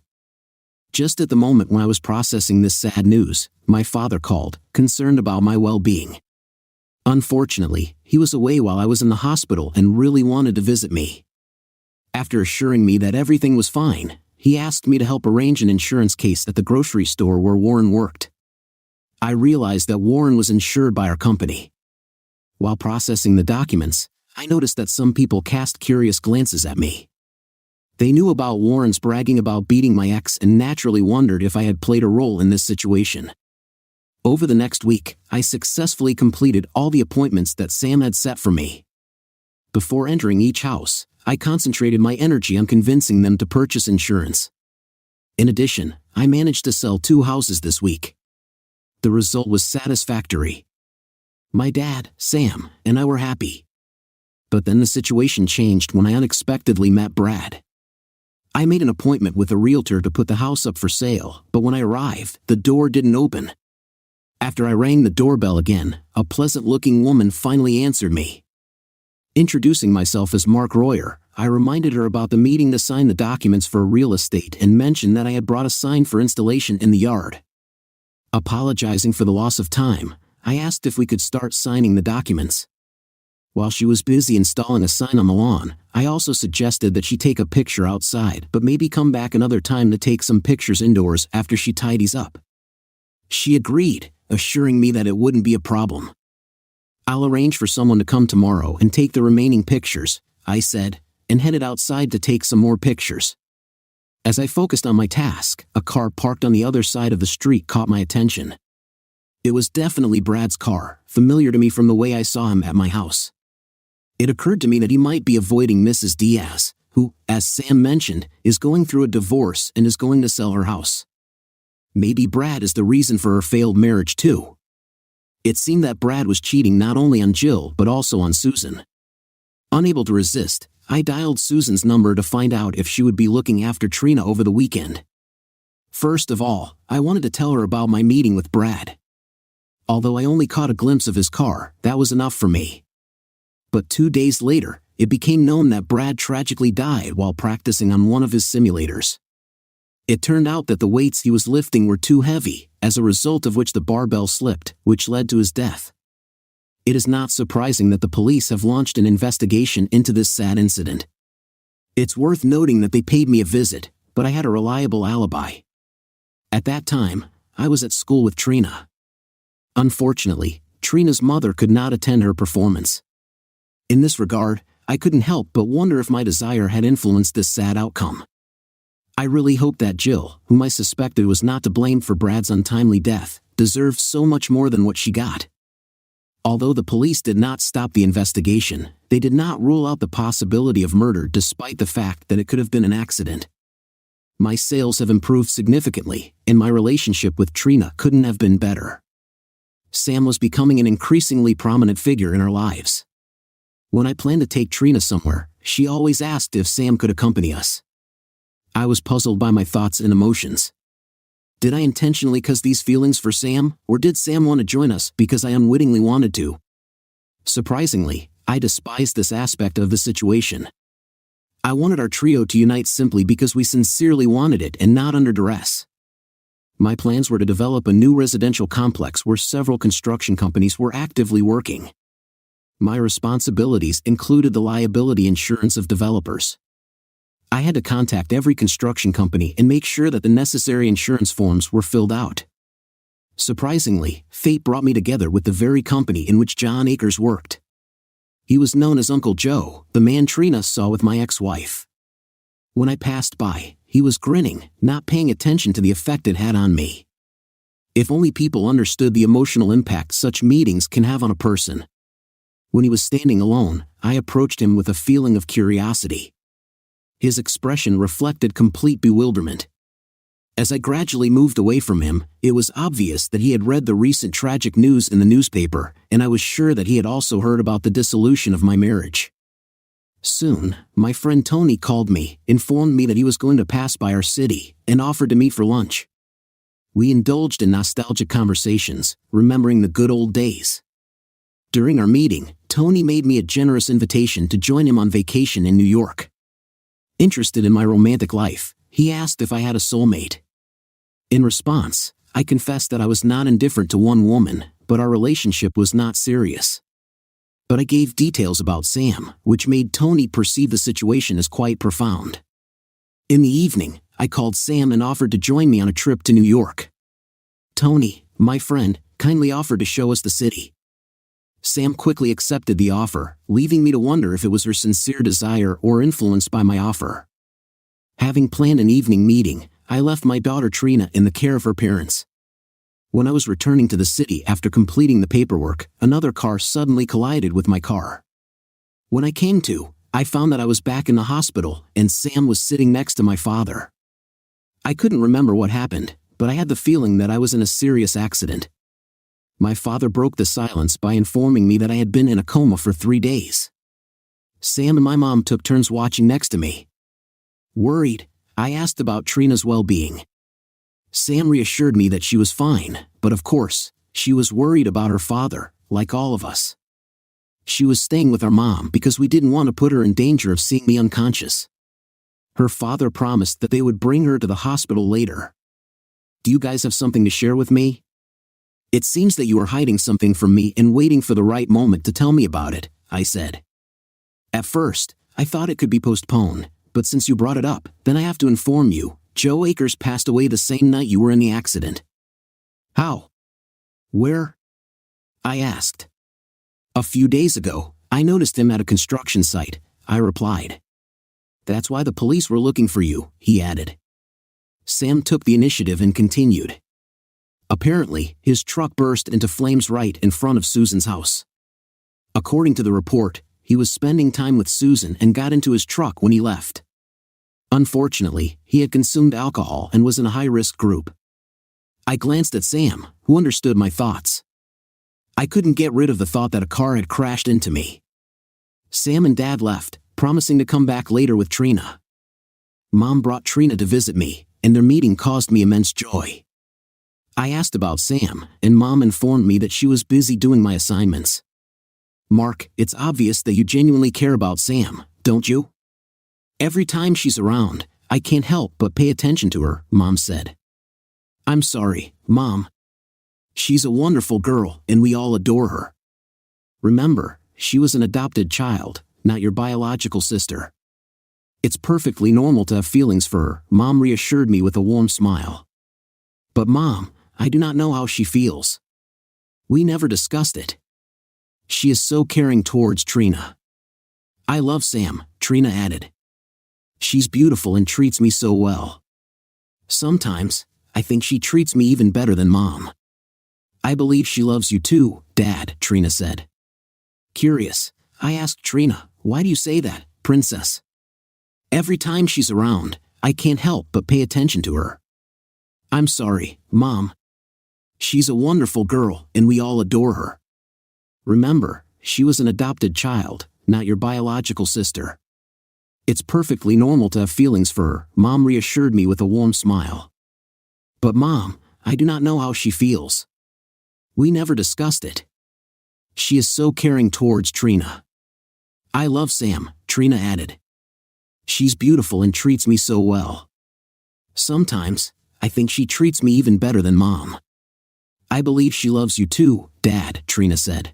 Just at the moment when I was processing this sad news, my father called, concerned about my well-being. Unfortunately, he was away while I was in the hospital and really wanted to visit me. After assuring me that everything was fine, he asked me to help arrange an insurance case at the grocery store where Warren worked. I realized that Warren was insured by our company. While processing the documents, I noticed that some people cast curious glances at me. They knew about Warren's bragging about beating my ex and naturally wondered if I had played a role in this situation. Over the next week, I successfully completed all the appointments that Sam had set for me. Before entering each house, I concentrated my energy on convincing them to purchase insurance. In addition, I managed to sell 2 houses this week. The result was satisfactory. My dad, Sam, and I were happy. But then the situation changed when I unexpectedly met Brad. I made an appointment with a realtor to put the house up for sale, but when I arrived, the door didn't open. After I rang the doorbell again, a pleasant-looking woman finally answered me. Introducing myself as Mark Royer, I reminded her about the meeting to sign the documents for real estate and mentioned that I had brought a sign for installation in the yard. Apologizing for the loss of time, I asked if we could start signing the documents. While she was busy installing a sign on the lawn, I also suggested that she take a picture outside but maybe come back another time to take some pictures indoors after she tidies up. She agreed, assuring me that it wouldn't be a problem. I'll arrange for someone to come tomorrow and take the remaining pictures, I said, and headed outside to take some more pictures. As I focused on my task, a car parked on the other side of the street caught my attention. It was definitely Brad's car, familiar to me from the way I saw him at my house. It occurred to me that he might be avoiding Mrs. Diaz, who, as Sam mentioned, is going through a divorce and is going to sell her house. Maybe Brad is the reason for her failed marriage too. It seemed that Brad was cheating not only on Jill but also on Susan. Unable to resist, I dialed Susan's number to find out if she would be looking after Trina over the weekend. First of all, I wanted to tell her about my meeting with Brad. Although I only caught a glimpse of his car, that was enough for me. But 2 days later, it became known that Brad tragically died while practicing on one of his simulators. It turned out that the weights he was lifting were too heavy, as a result of which the barbell slipped, which led to his death. It is not surprising that the police have launched an investigation into this sad incident. It's worth noting that they paid me a visit, but I had a reliable alibi. At that time, I was at school with Trina. Unfortunately, Trina's mother could not attend her performance. In this regard, I couldn't help but wonder if my desire had influenced this sad outcome. I really hoped that Jill, whom I suspected was not to blame for Brad's untimely death, deserved so much more than what she got. Although the police did not stop the investigation, they did not rule out the possibility of murder despite the fact that it could have been an accident. My sales have improved significantly, and my relationship with Trina couldn't have been better. Sam was becoming an increasingly prominent figure in our lives. When I planned to take Trina somewhere, she always asked if Sam could accompany us. I was puzzled by my thoughts and emotions. Did I intentionally cause these feelings for Sam, or did Sam want to join us because I unwittingly wanted to? Surprisingly, I despised this aspect of the situation. I wanted our trio to unite simply because we sincerely wanted it and not under duress. My plans were to develop a new residential complex where several construction companies were actively working. My responsibilities included the liability insurance of developers. I had to contact every construction company and make sure that the necessary insurance forms were filled out. Surprisingly, fate brought me together with the very company in which John Akers worked. He was known as Uncle Joe, the man Trina saw with my ex-wife. When I passed by, he was grinning, not paying attention to the effect it had on me. If only people understood the emotional impact such meetings can have on a person. When he was standing alone, I approached him with a feeling of curiosity. His expression reflected complete bewilderment. As I gradually moved away from him, it was obvious that he had read the recent tragic news in the newspaper, and I was sure that he had also heard about the dissolution of my marriage. Soon, my friend Tony called me, informed me that he was going to pass by our city, and offered to meet for lunch. We indulged in nostalgic conversations, remembering the good old days. During our meeting, Tony made me a generous invitation to join him on vacation in New York. Interested in my romantic life, he asked if I had a soulmate. In response, I confessed that I was not indifferent to one woman, but our relationship was not serious. But I gave details about Sam, which made Tony perceive the situation as quite profound. In the evening, I called Sam and offered to join me on a trip to New York. Tony, my friend, kindly offered to show us the city. Sam quickly accepted the offer, leaving me to wonder if it was her sincere desire or influenced by my offer. Having planned an evening meeting, I left my daughter Trina in the care of her parents. When I was returning to the city after completing the paperwork, another car suddenly collided with my car. When I came to, I found that I was back in the hospital and Sam was sitting next to my father. I couldn't remember what happened, but I had the feeling that I was in a serious accident. My father broke the silence by informing me that I had been in a coma for 3 days. Sam and my mom took turns watching next to me. Worried, I asked about Trina's well-being. Sam reassured me that she was fine, but of course, she was worried about her father, like all of us. She was staying with our mom because we didn't want to put her in danger of seeing me unconscious. Her father promised that they would bring her to the hospital later. Do you guys have something to share with me? It seems that you are hiding something from me and waiting for the right moment to tell me about it, I said. At first, I thought it could be postponed, but since you brought it up, then I have to inform you, Joe Akers passed away the same night you were in the accident. How? Where? I asked. A few days ago, I noticed him at a construction site, I replied. That's why the police were looking for you, he added. Sam took the initiative and continued. Apparently, his truck burst into flames right in front of Susan's house. According to the report, he was spending time with Susan and got into his truck when he left. Unfortunately, he had consumed alcohol and was in a high-risk group. I glanced at Sam, who understood my thoughts. I couldn't get rid of the thought that a car had crashed into me. Sam and Dad left, promising to come back later with Trina. Mom brought Trina to visit me, and their meeting caused me immense joy. I asked about Sam, and Mom informed me that she was busy doing my assignments. Mark, it's obvious that you genuinely care about Sam, don't you? Every time she's around, I can't help but pay attention to her, Mom said. I'm sorry, Mom. She's a wonderful girl, and we all adore her. Remember, she was an adopted child, not your biological sister. It's perfectly normal to have feelings for her, Mom reassured me with a warm smile. But Mom, I do not know how she feels. We never discussed it. She is so caring towards Trina. I love Sam, Trina added. She's beautiful and treats me so well. Sometimes, I think she treats me even better than Mom. I believe she loves you too, Dad, Trina said. Curious, I asked Trina, why do you say that, Princess? Every time she's around, I can't help but pay attention to her. I'm sorry, Mom. She's a wonderful girl, and we all adore her. Remember, she was an adopted child, not your biological sister. It's perfectly normal to have feelings for her, Mom reassured me with a warm smile. But Mom, I do not know how she feels. We never discussed it. She is so caring towards Trina. I love Sam, Trina added. She's beautiful and treats me so well. Sometimes, I think she treats me even better than Mom. I believe she loves you too, Dad, Trina said.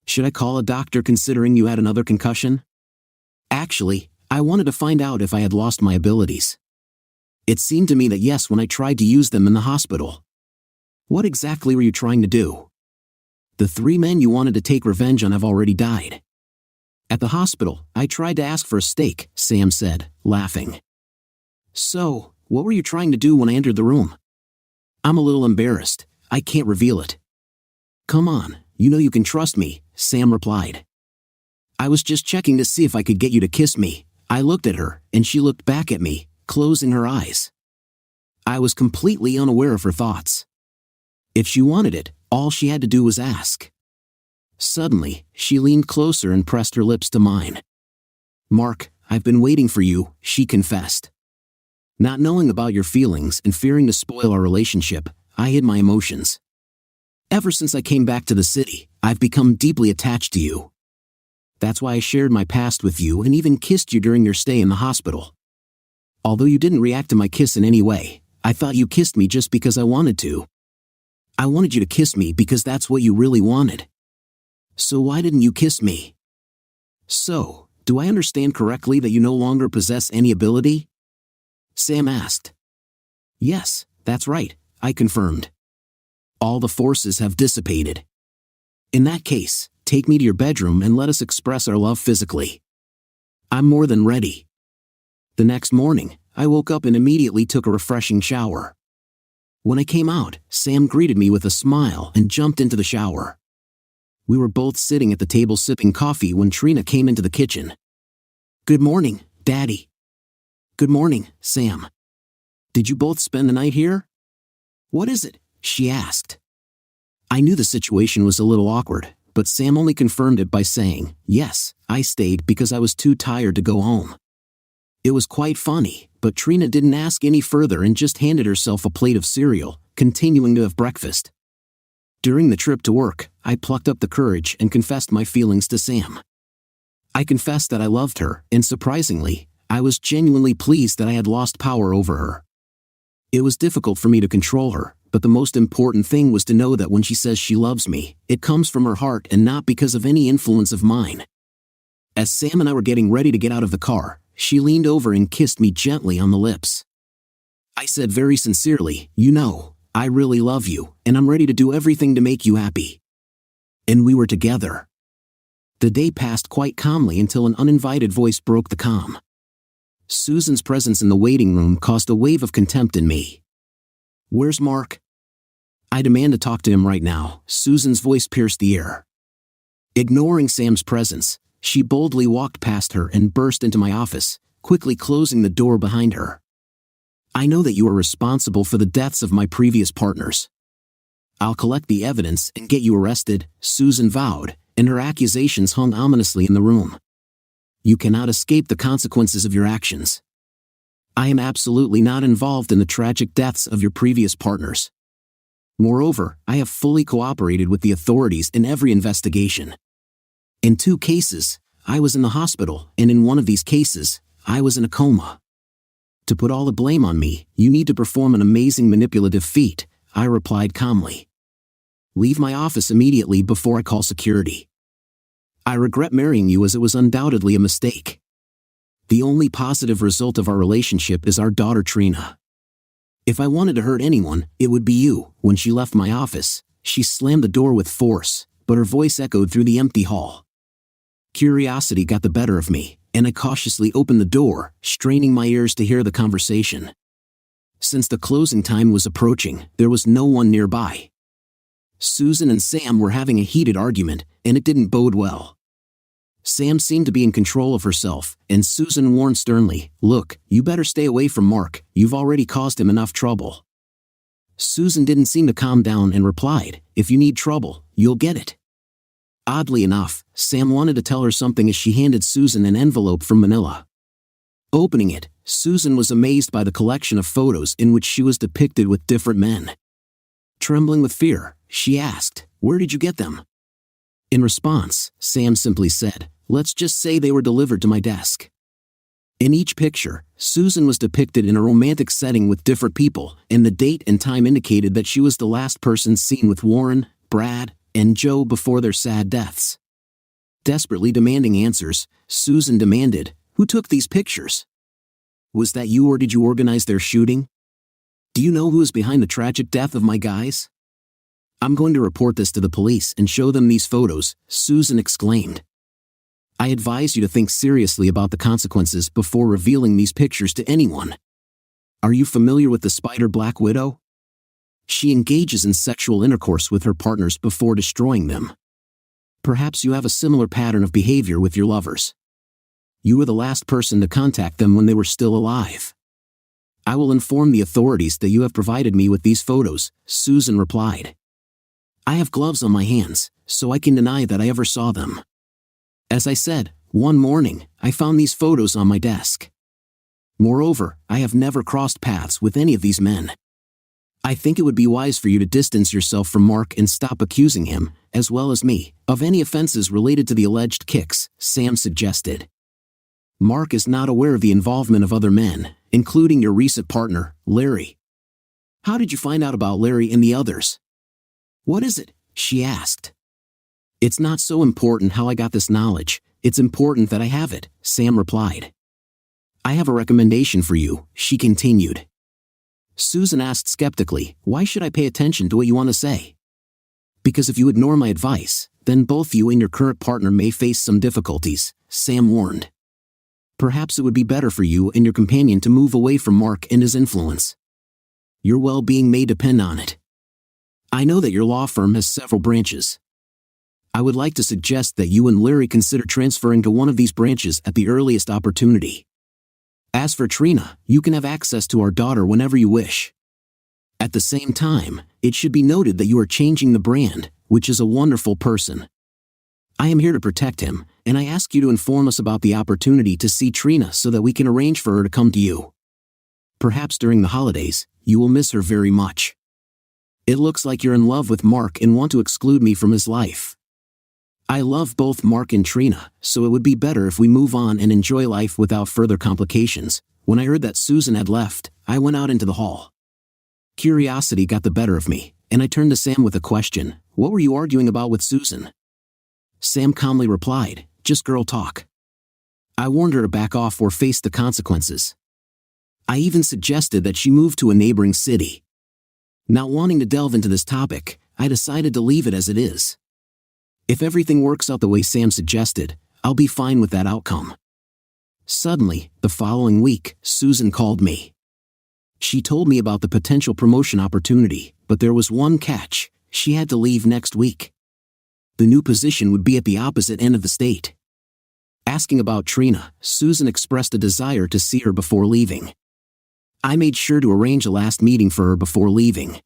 Should I call a doctor considering you had another concussion? Actually, I wanted to find out if I had lost my abilities. It seemed to me that yes when I tried to use them in the hospital. What exactly were you trying to do? The 3 men you wanted to take revenge on have already died. At the hospital, I tried to ask for a steak, Sam said, laughing. So, what were you trying to do when I entered the room? I'm a little embarrassed, I can't reveal it. Come on, you know you can trust me, Sam replied. I was just checking to see if I could get you to kiss me. I looked at her, and she looked back at me, closing her eyes. I was completely unaware of her thoughts. If she wanted it, all she had to do was ask. Suddenly, she leaned closer and pressed her lips to mine. Mark, I've been waiting for you, she confessed. Not knowing about your feelings and fearing to spoil our relationship, I hid my emotions. Ever since I came back to the city, I've become deeply attached to you. That's why I shared my past with you and even kissed you during your stay in the hospital. Although you didn't react to my kiss in any way, I thought you kissed me just because I wanted to. I wanted you to kiss me because that's what you really wanted. So why didn't you kiss me? So, do I understand correctly that you no longer possess any ability? Sam asked. Yes, that's right, I confirmed. All the forces have dissipated. In that case, take me to your bedroom and let us express our love physically. I'm more than ready. The next morning, I woke up and immediately took a refreshing shower. When I came out, Sam greeted me with a smile and jumped into the shower. We were both sitting at the table sipping coffee when Trina came into the kitchen. Good morning, Daddy. Good morning, Sam. Did you both spend the night here? What is it? She asked. I knew the situation was a little awkward, but Sam only confirmed it by saying, yes, I stayed because I was too tired to go home. It was quite funny, but Trina didn't ask any further and just handed herself a plate of cereal, continuing to have breakfast. During the trip to work, I plucked up the courage and confessed my feelings to Sam. I confessed that I loved her, and surprisingly, I was genuinely pleased that I had lost power over her. It was difficult for me to control her, but the most important thing was to know that when she says she loves me, it comes from her heart and not because of any influence of mine. As Sam and I were getting ready to get out of the car, she leaned over and kissed me gently on the lips. I said very sincerely, you know, I really love you, and I'm ready to do everything to make you happy. And we were together. The day passed quite calmly until an uninvited voice broke the calm. Susan's presence in the waiting room caused a wave of contempt in me. Where's Mark? I demand to talk to him right now, Susan's voice pierced the air. Ignoring Sam's presence, she boldly walked past her and burst into my office, quickly closing the door behind her. I know that you are responsible for the deaths of my previous partners. I'll collect the evidence and get you arrested, Susan vowed, and her accusations hung ominously in the room. You cannot escape the consequences of your actions. I am absolutely not involved in the tragic deaths of your previous partners. Moreover, I have fully cooperated with the authorities in every investigation. In 2 cases, I was in the hospital, and in one of these cases, I was in a coma. To put all the blame on me, you need to perform an amazing manipulative feat, I replied calmly. Leave my office immediately before I call security. I regret marrying you as it was undoubtedly a mistake. The only positive result of our relationship is our daughter Trina. If I wanted to hurt anyone, it would be you. When she left my office, she slammed the door with force, but her voice echoed through the empty hall. Curiosity got the better of me, and I cautiously opened the door, straining my ears to hear the conversation. Since the closing time was approaching, there was no one nearby. Susan and Sam were having a heated argument, and it didn't bode well. Sam seemed to be in control of herself, and Susan warned sternly, "Look, you better stay away from Mark, you've already caused him enough trouble." Susan didn't seem to calm down and replied, "If you need trouble, you'll get it." Oddly enough, Sam wanted to tell her something as she handed Susan an envelope from Manila. Opening it, Susan was amazed by the collection of photos in which she was depicted with different men. Trembling with fear, she asked, "Where did you get them?" In response, Sam simply said, "Let's just say they were delivered to my desk." In each picture, Susan was depicted in a romantic setting with different people, and the date and time indicated that she was the last person seen with Warren, Brad, and Joe before their sad deaths. Desperately demanding answers, Susan demanded, "Who took these pictures? Was that you, or did you organize their shooting? Do you know who is behind the tragic death of my guys? I'm going to report this to the police and show them these photos," Susan exclaimed. "I advise you to think seriously about the consequences before revealing these pictures to anyone. Are you familiar with the spider Black Widow? She engages in sexual intercourse with her partners before destroying them. Perhaps you have a similar pattern of behavior with your lovers. You were the last person to contact them when they were still alive. I will inform the authorities that you have provided me with these photos," Susan replied. "I have gloves on my hands, so I can deny that I ever saw them. As I said, one morning, I found these photos on my desk. Moreover, I have never crossed paths with any of these men. I think it would be wise for you to distance yourself from Mark and stop accusing him, as well as me, of any offenses related to the alleged kicks," Sam suggested. "Mark is not aware of the involvement of other men, including your recent partner, Larry. How did you find out about Larry and the others?" "What is it?" she asked. "It's not so important how I got this knowledge, it's important that I have it," Sam replied. "I have a recommendation for you," she continued. Susan asked skeptically, "Why should I pay attention to what you want to say?" "Because if you ignore my advice, then both you and your current partner may face some difficulties," Sam warned. "Perhaps it would be better for you and your companion to move away from Mark and his influence. Your well-being may depend on it. I know that your law firm has several branches. I would like to suggest that you and Larry consider transferring to one of these branches at the earliest opportunity. As for Trina, you can have access to our daughter whenever you wish. At the same time, it should be noted that you are changing the brand, which is a wonderful person. I am here to protect him, and I ask you to inform us about the opportunity to see Trina so that we can arrange for her to come to you. Perhaps during the holidays, you will miss her very much. It looks like you're in love with Mark and want to exclude me from his life. I love both Mark and Trina, so it would be better if we move on and enjoy life without further complications." When I heard that Susan had left, I went out into the hall. Curiosity got the better of me, and I turned to Sam with a question, "What were you arguing about with Susan?" Sam calmly replied, "Just girl talk." I warned her to back off or face the consequences. I even suggested that she move to a neighboring city. Not wanting to delve into this topic, I decided to leave it as it is. If everything works out the way Sam suggested, I'll be fine with that outcome. Suddenly, the following week, Susan called me. She told me about the potential promotion opportunity, but there was one catch: she had to leave next week. The new position would be at the opposite end of the state. Asking about Trina, Susan expressed a desire to see her before leaving. I made sure to arrange a last meeting for her before leaving.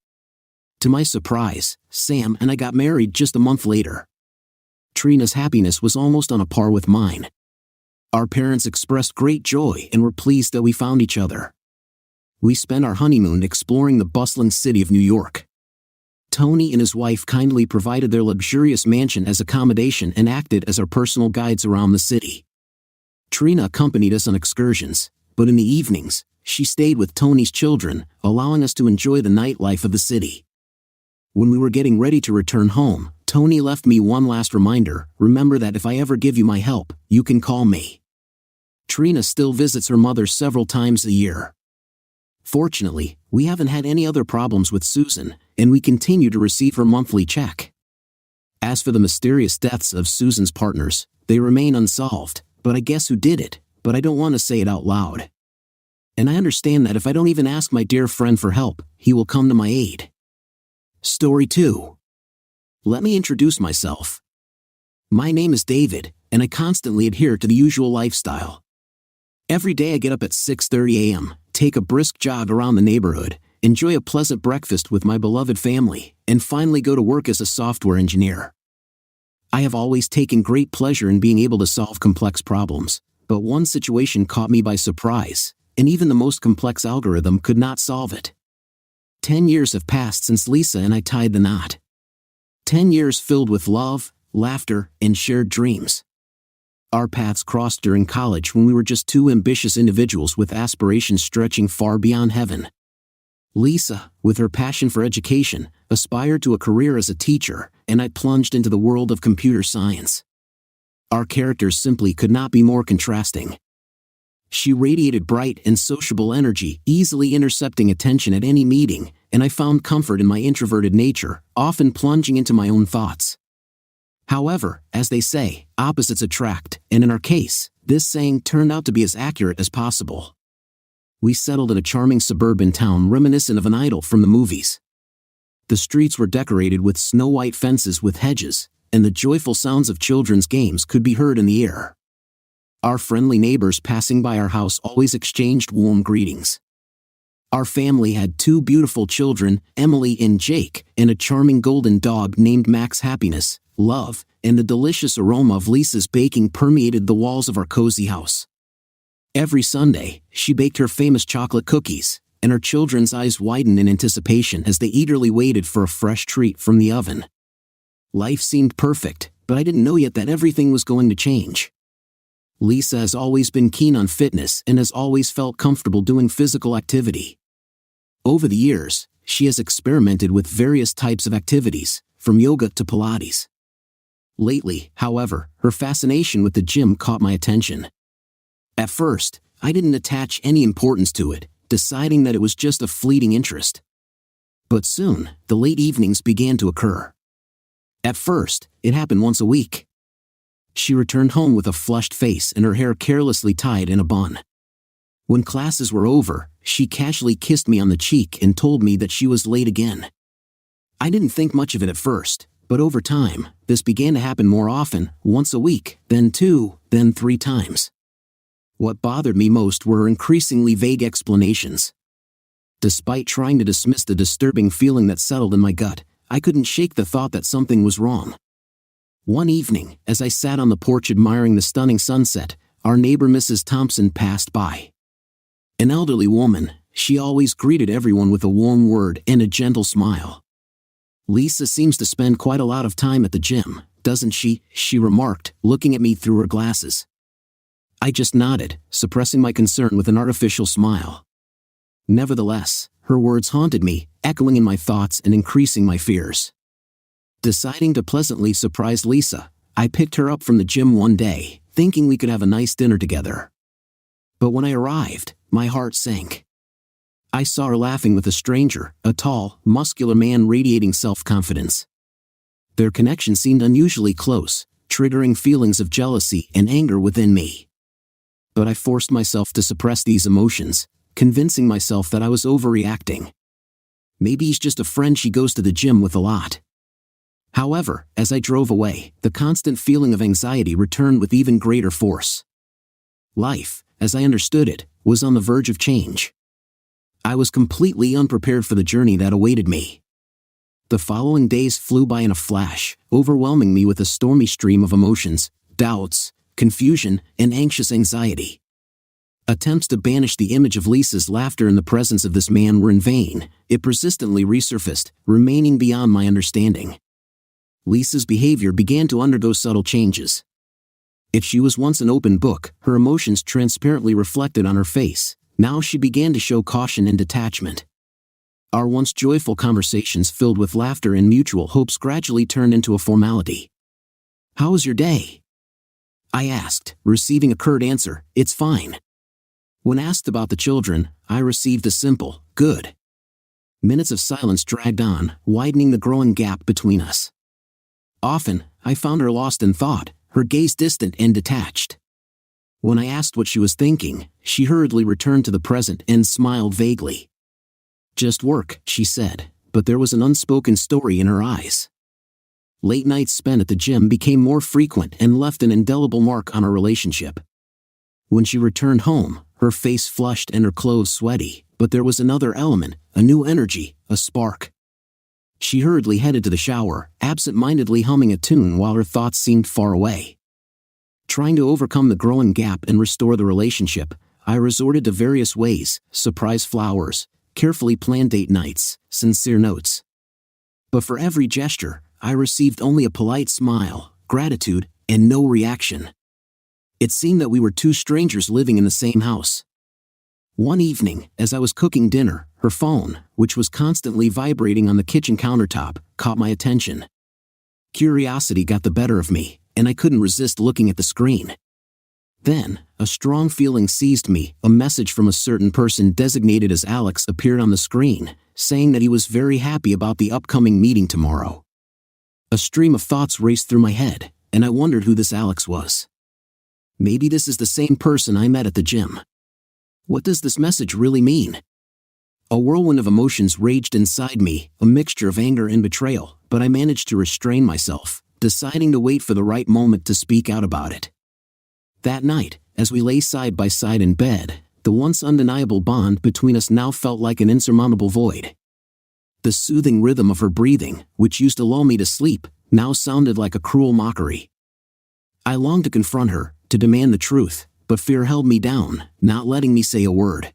To my surprise, Sam and I got married just a month later. Trina's happiness was almost on a par with mine. Our parents expressed great joy and were pleased that we found each other. We spent our honeymoon exploring the bustling city of New York. Tony and his wife kindly provided their luxurious mansion as accommodation and acted as our personal guides around the city. Trina accompanied us on excursions, but in the evenings, she stayed with Tony's children, allowing us to enjoy the nightlife of the city. When we were getting ready to return home, Tony left me one last reminder: remember that if I ever give you my help, you can call me. Trina still visits her mother several times a year. Fortunately, we haven't had any other problems with Susan, and we continue to receive her monthly check. As for the mysterious deaths of Susan's partners, they remain unsolved, but I guess who did it, but I don't want to say it out loud. And I understand that if I don't even ask my dear friend for help, he will come to my aid. Story 2. Let me introduce myself. My name is David, and I constantly adhere to the usual lifestyle. Every day I get up at 6:30 a.m., take a brisk jog around the neighborhood, enjoy a pleasant breakfast with my beloved family, and finally go to work as a software engineer. I have always taken great pleasure in being able to solve complex problems, but one situation caught me by surprise, and even the most complex algorithm could not solve it. 10 years have passed since Lisa and I tied the knot. 10 years filled with love, laughter, and shared dreams. Our paths crossed during college when we were just two ambitious individuals with aspirations stretching far beyond heaven. Lisa, with her passion for education, aspired to a career as a teacher, and I plunged into the world of computer science. Our characters simply could not be more contrasting. She radiated bright and sociable energy, easily intercepting attention at any meeting, and I found comfort in my introverted nature, often plunging into my own thoughts. However, as they say, opposites attract, and in our case, this saying turned out to be as accurate as possible. We settled in a charming suburban town reminiscent of an idyll from the movies. The streets were decorated with snow-white fences with hedges, and the joyful sounds of children's games could be heard in the air. Our friendly neighbors passing by our house always exchanged warm greetings. Our family had two beautiful children, Emily and Jake, and a charming golden dog named Max. Happiness, love, and the delicious aroma of Lisa's baking permeated the walls of our cozy house. Every Sunday, she baked her famous chocolate cookies, and our children's eyes widened in anticipation as they eagerly waited for a fresh treat from the oven. Life seemed perfect, but I didn't know yet that everything was going to change. Lisa has always been keen on fitness and has always felt comfortable doing physical activity. Over the years, she has experimented with various types of activities, from yoga to Pilates. Lately, however, her fascination with the gym caught my attention. At first, I didn't attach any importance to it, deciding that it was just a fleeting interest. But soon, the late evenings began to occur. At first, it happened once a week. She returned home with a flushed face and her hair carelessly tied in a bun. When classes were over, she casually kissed me on the cheek and told me that she was late again. I didn't think much of it at first, but over time, this began to happen more often, once a week, then 2, then 3 times. What bothered me most were her increasingly vague explanations. Despite trying to dismiss the disturbing feeling that settled in my gut, I couldn't shake the thought that something was wrong. One evening, as I sat on the porch admiring the stunning sunset, our neighbor Mrs. Thompson passed by. An elderly woman, she always greeted everyone with a warm word and a gentle smile. "Lisa seems to spend quite a lot of time at the gym, doesn't she?" she remarked, looking at me through her glasses. I just nodded, suppressing my concern with an artificial smile. Nevertheless, her words haunted me, echoing in my thoughts and increasing my fears. Deciding to pleasantly surprise Lisa, I picked her up from the gym one day, thinking we could have a nice dinner together. But when I arrived, my heart sank. I saw her laughing with a stranger, a tall, muscular man radiating self-confidence. Their connection seemed unusually close, triggering feelings of jealousy and anger within me. But I forced myself to suppress these emotions, convincing myself that I was overreacting. Maybe he's just a friend she goes to the gym with a lot. However, as I drove away, the constant feeling of anxiety returned with even greater force. Life, as I understood it, was on the verge of change. I was completely unprepared for the journey that awaited me. The following days flew by in a flash, overwhelming me with a stormy stream of emotions, doubts, confusion, and anxious anxiety. Attempts to banish the image of Lisa's laughter in the presence of this man were in vain. It persistently resurfaced, remaining beyond my understanding. Lisa's behavior began to undergo subtle changes. If she was once an open book, her emotions transparently reflected on her face. Now she began to show caution and detachment. Our once joyful conversations filled with laughter and mutual hopes gradually turned into a formality. "How was your day?" I asked, receiving a curt answer, "It's fine." When asked about the children, I received a simple, "Good." Minutes of silence dragged on, widening the growing gap between us. Often, I found her lost in thought, her gaze distant and detached. When I asked what she was thinking, she hurriedly returned to the present and smiled vaguely. "Just work," she said, but there was an unspoken story in her eyes. Late nights spent at the gym became more frequent and left an indelible mark on our relationship. When she returned home, her face flushed and her clothes sweaty, but there was another element, a new energy, a spark. She hurriedly headed to the shower, absent-mindedly humming a tune while her thoughts seemed far away. Trying to overcome the growing gap and restore the relationship, I resorted to various ways: surprise flowers, carefully planned date nights, sincere notes. But for every gesture, I received only a polite smile, gratitude, and no reaction. It seemed that we were two strangers living in the same house. One evening, as I was cooking dinner, her phone, which was constantly vibrating on the kitchen countertop, caught my attention. Curiosity got the better of me, and I couldn't resist looking at the screen. Then, a strong feeling seized me. A message from a certain person designated as Alex appeared on the screen, saying that he was very happy about the upcoming meeting tomorrow. A stream of thoughts raced through my head, and I wondered who this Alex was. Maybe this is the same person I met at the gym. What does this message really mean? A whirlwind of emotions raged inside me, a mixture of anger and betrayal, but I managed to restrain myself, deciding to wait for the right moment to speak out about it. That night, as we lay side by side in bed, the once undeniable bond between us now felt like an insurmountable void. The soothing rhythm of her breathing, which used to lull me to sleep, now sounded like a cruel mockery. I longed to confront her, to demand the truth, but fear held me down, not letting me say a word.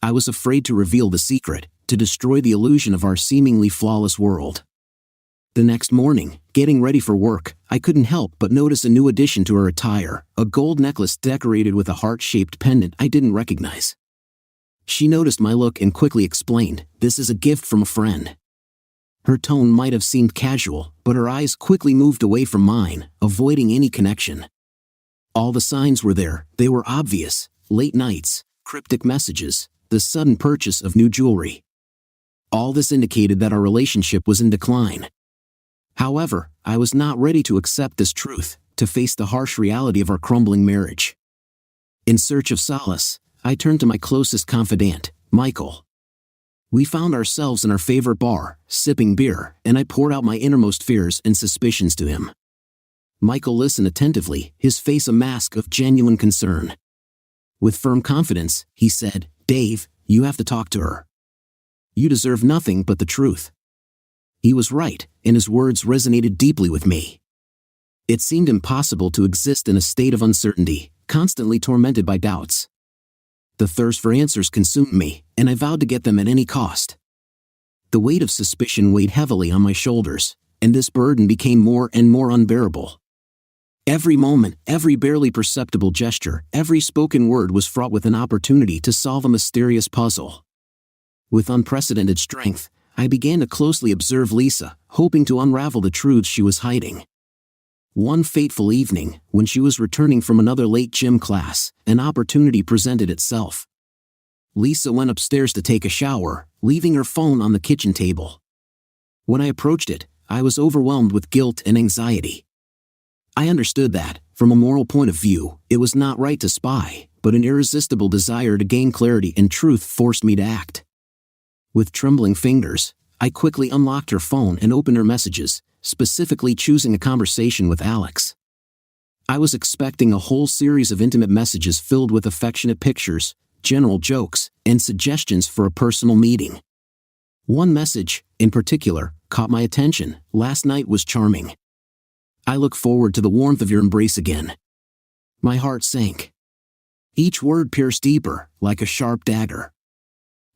I was afraid to reveal the secret, to destroy the illusion of our seemingly flawless world. The next morning, getting ready for work, I couldn't help but notice a new addition to her attire, a gold necklace decorated with a heart-shaped pendant I didn't recognize. She noticed my look and quickly explained, "This is a gift from a friend." Her tone might have seemed casual, but her eyes quickly moved away from mine, avoiding any connection. All the signs were there, they were obvious: late nights, cryptic messages, the sudden purchase of new jewelry. All this indicated that our relationship was in decline. However, I was not ready to accept this truth, to face the harsh reality of our crumbling marriage. In search of solace, I turned to my closest confidant, Michael. We found ourselves in our favorite bar, sipping beer, and I poured out my innermost fears and suspicions to him. Michael listened attentively, his face a mask of genuine concern. With firm confidence, he said, "Dave, you have to talk to her. You deserve nothing but the truth." He was right, and his words resonated deeply with me. It seemed impossible to exist in a state of uncertainty, constantly tormented by doubts. The thirst for answers consumed me, and I vowed to get them at any cost. The weight of suspicion weighed heavily on my shoulders, and this burden became more and more unbearable. Every moment, every barely perceptible gesture, every spoken word was fraught with an opportunity to solve a mysterious puzzle. With unprecedented strength, I began to closely observe Lisa, hoping to unravel the truths she was hiding. One fateful evening, when she was returning from another late gym class, an opportunity presented itself. Lisa went upstairs to take a shower, leaving her phone on the kitchen table. When I approached it, I was overwhelmed with guilt and anxiety. I understood that, from a moral point of view, it was not right to spy, but an irresistible desire to gain clarity and truth forced me to act. With trembling fingers, I quickly unlocked her phone and opened her messages, specifically choosing a conversation with Alex. I was expecting a whole series of intimate messages filled with affectionate pictures, general jokes, and suggestions for a personal meeting. One message, in particular, caught my attention. Last night was charming. I look forward to the warmth of your embrace again. My heart sank. Each word pierced deeper, like a sharp dagger.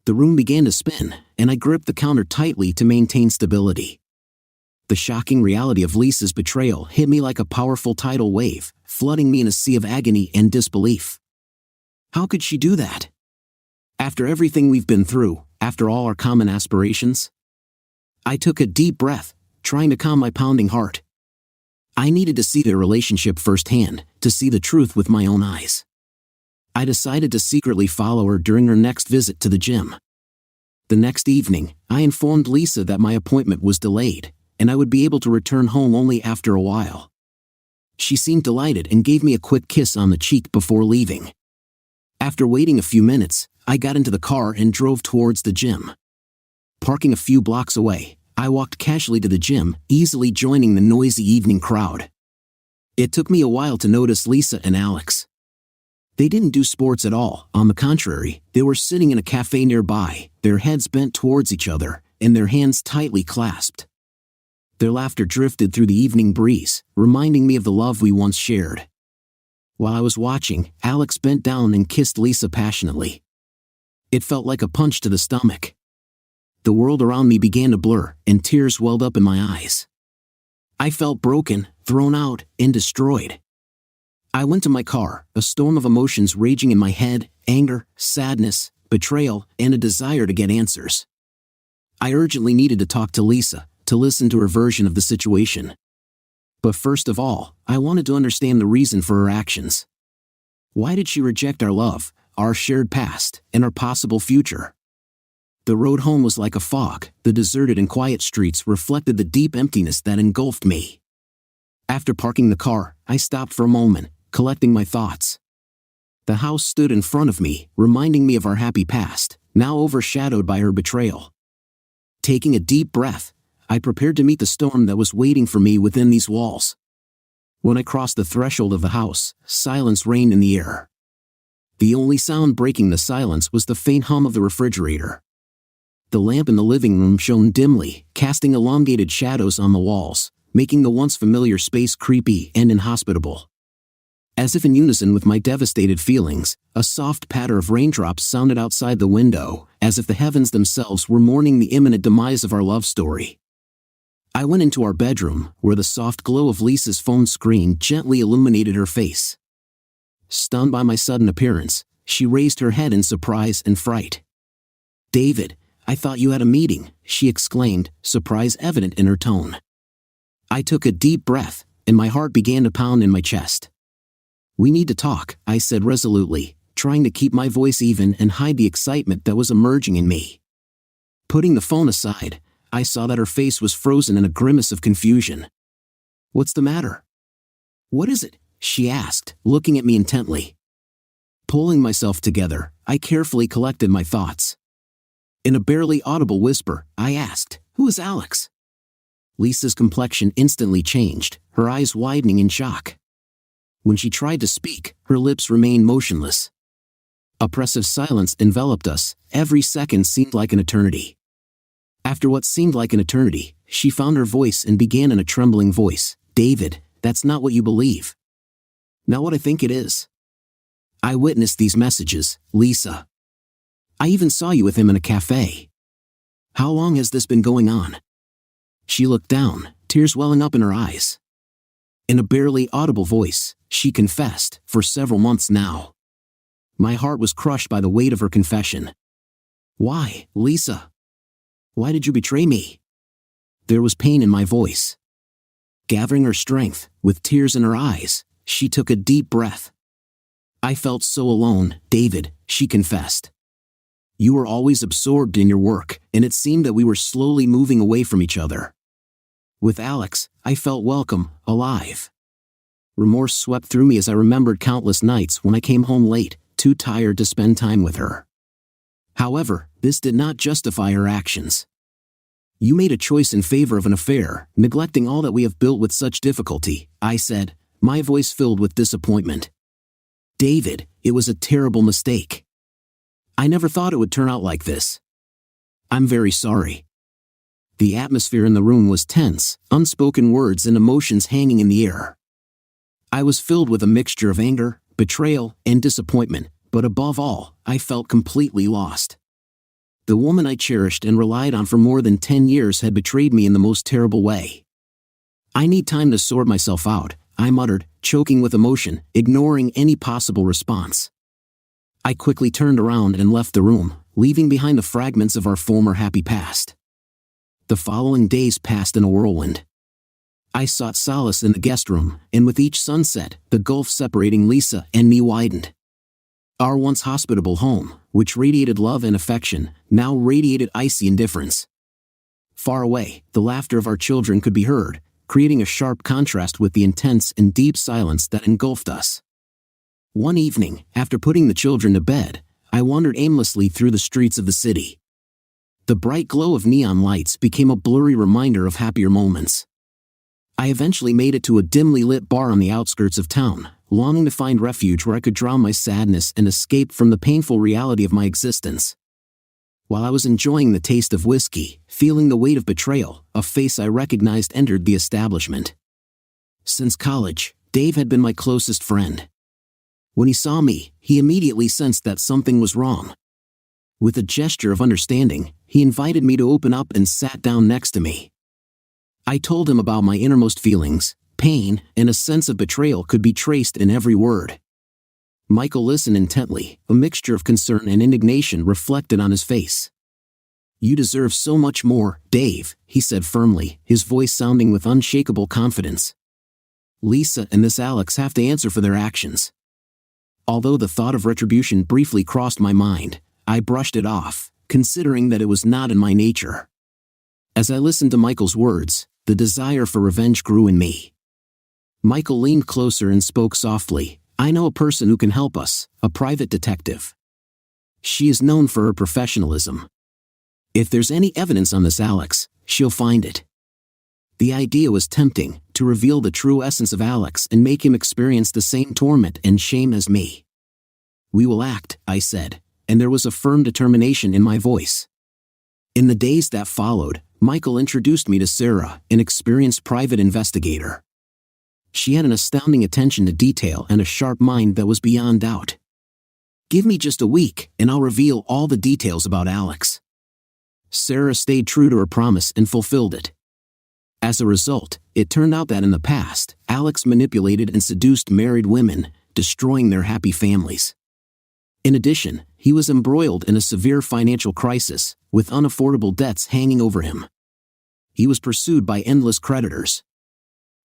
The room began to spin, and I gripped the counter tightly to maintain stability. The shocking reality of Lisa's betrayal hit me like a powerful tidal wave, flooding me in a sea of agony and disbelief. How could she do that? After everything we've been through, after all our common aspirations? I took a deep breath, trying to calm my pounding heart. I needed to see their relationship firsthand, to see the truth with my own eyes. I decided to secretly follow her during her next visit to the gym. The next evening, I informed Lisa that my appointment was delayed, and I would be able to return home only after a while. She seemed delighted and gave me a quick kiss on the cheek before leaving. After waiting a few minutes, I got into the car and drove towards the gym. Parking a few blocks away, I walked casually to the gym, easily joining the noisy evening crowd. It took me a while to notice Lisa and Alex. They didn't do sports at all. On the contrary, they were sitting in a cafe nearby, their heads bent towards each other, and their hands tightly clasped. Their laughter drifted through the evening breeze, reminding me of the love we once shared. While I was watching, Alex bent down and kissed Lisa passionately. It felt like a punch to the stomach. The world around me began to blur, and tears welled up in my eyes. I felt broken, thrown out, and destroyed. I went to my car, a storm of emotions raging in my head: anger, sadness, betrayal, and a desire to get answers. I urgently needed to talk to Lisa, to listen to her version of the situation. But first of all, I wanted to understand the reason for her actions. Why did she reject our love, our shared past, and our possible future? The road home was like a fog. The deserted and quiet streets reflected the deep emptiness that engulfed me. After parking the car, I stopped for a moment, collecting my thoughts. The house stood in front of me, reminding me of our happy past, now overshadowed by her betrayal. Taking a deep breath, I prepared to meet the storm that was waiting for me within these walls. When I crossed the threshold of the house, silence reigned in the air. The only sound breaking the silence was the faint hum of the refrigerator. The lamp in the living room shone dimly, casting elongated shadows on the walls, making the once familiar space creepy and inhospitable. As if in unison with my devastated feelings, a soft patter of raindrops sounded outside the window, as if the heavens themselves were mourning the imminent demise of our love story. I went into our bedroom, where the soft glow of Lisa's phone screen gently illuminated her face. Stunned by my sudden appearance, she raised her head in surprise and fright. "David, I thought you had a meeting," she exclaimed, surprise evident in her tone. I took a deep breath, and my heart began to pound in my chest. "We need to talk," I said resolutely, trying to keep my voice even and hide the excitement that was emerging in me. Putting the phone aside, I saw that her face was frozen in a grimace of confusion. "What's the matter?" "What is it?" she asked, looking at me intently. Pulling myself together, I carefully collected my thoughts. In a barely audible whisper, I asked, "Who is Alex?" Lisa's complexion instantly changed, her eyes widening in shock. When she tried to speak, her lips remained motionless. Oppressive silence enveloped us. Every second seemed like an eternity. After what seemed like an eternity, she found her voice and began in a trembling voice, "David, that's not what you believe." "Not what I think it is." "I witnessed these messages, Lisa. I even saw you with him in a cafe. How long has this been going on?" She looked down, tears welling up in her eyes. In a barely audible voice, she confessed, "For several months now." My heart was crushed by the weight of her confession. "Why, Lisa? Why did you betray me?" There was pain in my voice. Gathering her strength, with tears in her eyes, she took a deep breath. "I felt so alone, David," she confessed. "You were always absorbed in your work, and it seemed that we were slowly moving away from each other. With Alex, I felt welcome, alive." Remorse swept through me as I remembered countless nights when I came home late, too tired to spend time with her. However, this did not justify her actions. "You made a choice in favor of an affair, neglecting all that we have built with such difficulty," I said, my voice filled with disappointment. "David, it was a terrible mistake. I never thought it would turn out like this. I'm very sorry." The atmosphere in the room was tense, unspoken words and emotions hanging in the air. I was filled with a mixture of anger, betrayal, and disappointment, but above all, I felt completely lost. The woman I cherished and relied on for more than 10 years had betrayed me in the most terrible way. "I need time to sort myself out," I muttered, choking with emotion, ignoring any possible response. I quickly turned around and left the room, leaving behind the fragments of our former happy past. The following days passed in a whirlwind. I sought solace in the guest room, and with each sunset, the gulf separating Lisa and me widened. Our once hospitable home, which radiated love and affection, now radiated icy indifference. Far away, the laughter of our children could be heard, creating a sharp contrast with the intense and deep silence that engulfed us. One evening, after putting the children to bed, I wandered aimlessly through the streets of the city. The bright glow of neon lights became a blurry reminder of happier moments. I eventually made it to a dimly lit bar on the outskirts of town, longing to find refuge where I could drown my sadness and escape from the painful reality of my existence. While I was enjoying the taste of whiskey, feeling the weight of betrayal, a face I recognized entered the establishment. Since college, Dave had been my closest friend. When he saw me, he immediately sensed that something was wrong. With a gesture of understanding, he invited me to open up and sat down next to me. I told him about my innermost feelings, pain, and a sense of betrayal could be traced in every word. Michael listened intently, a mixture of concern and indignation reflected on his face. "You deserve so much more, Dave," he said firmly, his voice sounding with unshakable confidence. "Lisa and this Alex have to answer for their actions." Although the thought of retribution briefly crossed my mind, I brushed it off, considering that it was not in my nature. As I listened to Michael's words, the desire for revenge grew in me. Michael leaned closer and spoke softly. "I know a person who can help us, a private detective. She is known for her professionalism. If there's any evidence on this Alex, she'll find it." The idea was tempting, to reveal the true essence of Alex and make him experience the same torment and shame as me. "We will act," I said, and there was a firm determination in my voice. In the days that followed, Michael introduced me to Sarah, an experienced private investigator. She had an astounding attention to detail and a sharp mind that was beyond doubt. "Give me just a week, and I'll reveal all the details about Alex." Sarah stayed true to her promise and fulfilled it. As a result, it turned out that in the past, Alex manipulated and seduced married women, destroying their happy families. In addition, he was embroiled in a severe financial crisis, with unaffordable debts hanging over him. He was pursued by endless creditors.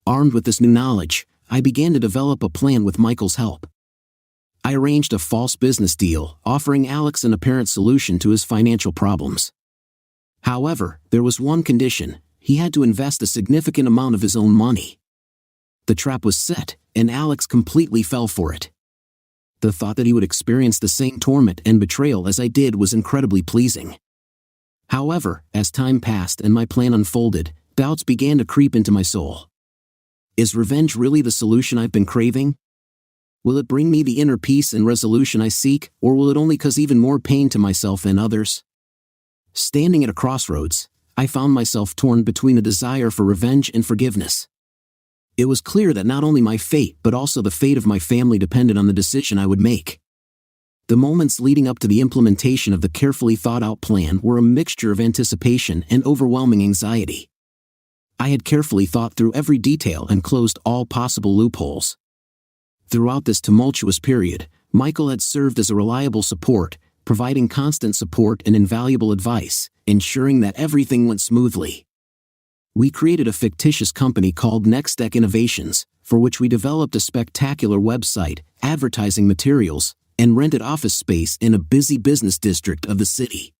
Armed with this new knowledge, I began to develop a plan with Michael's help. I arranged a false business deal, offering Alex an apparent solution to his financial problems. However, there was one condition: he had to invest a significant amount of his own money. The trap was set, and Alex completely fell for it. The thought that he would experience the same torment and betrayal as I did was incredibly pleasing. However, as time passed and my plan unfolded, doubts began to creep into my soul. Is revenge really the solution I've been craving? Will it bring me the inner peace and resolution I seek, or will it only cause even more pain to myself and others? Standing at a crossroads, I found myself torn between a desire for revenge and forgiveness. It was clear that not only my fate but also the fate of my family depended on the decision I would make. The moments leading up to the implementation of the carefully thought-out plan were a mixture of anticipation and overwhelming anxiety. I had carefully thought through every detail and closed all possible loopholes. Throughout this tumultuous period, Michael had served as a reliable support, providing constant support and invaluable advice, ensuring that everything went smoothly. We created a fictitious company called Nextech Innovations, for which we developed a spectacular website, advertising materials, and rented office space in a busy business district of the city.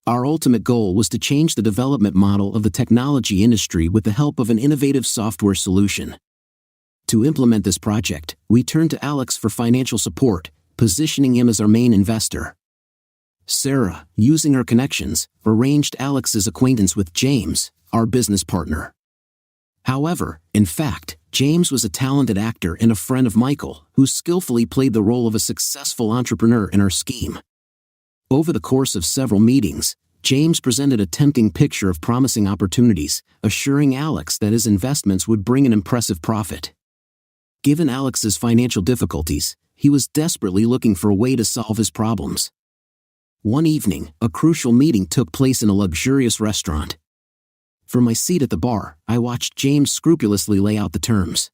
Our ultimate goal was to change the development model of the technology industry with the help of an innovative software solution. To implement this project, we turned to Alex for financial support, positioning him as our main investor. Sarah, using her connections, arranged Alex's acquaintance with James, our business partner. However, in fact, James was a talented actor and a friend of Michael, who skillfully played the role of a successful entrepreneur in our scheme. Over the course of several meetings, James presented a tempting picture of promising opportunities, assuring Alex that his investments would bring an impressive profit. Given Alex's financial difficulties, he was desperately looking for a way to solve his problems. One evening, a crucial meeting took place in a luxurious restaurant. From my seat at the bar, I watched James scrupulously lay out the terms.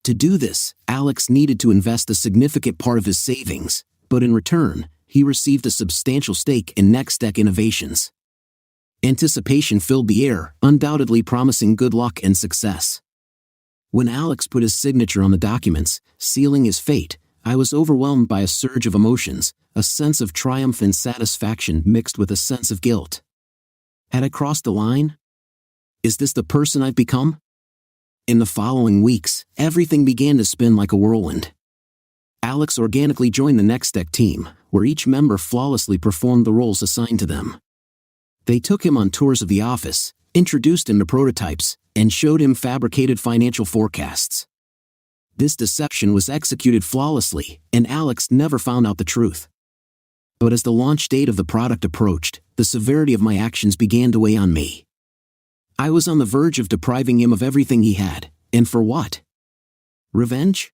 To do this, Alex needed to invest a significant part of his savings, but in return, he received a substantial stake in Nextech Innovations. Anticipation filled the air, undoubtedly promising good luck and success. When Alex put his signature on the documents, sealing his fate, I was overwhelmed by a surge of emotions, a sense of triumph and satisfaction mixed with a sense of guilt. Had I crossed the line? Is this the person I've become? In the following weeks, everything began to spin like a whirlwind. Alex organically joined the Nextech team, where each member flawlessly performed the roles assigned to them. They took him on tours of the office, introduced him to prototypes, and showed him fabricated financial forecasts. This deception was executed flawlessly, and Alex never found out the truth. But as the launch date of the product approached, the severity of my actions began to weigh on me. I was on the verge of depriving him of everything he had, and for what? Revenge?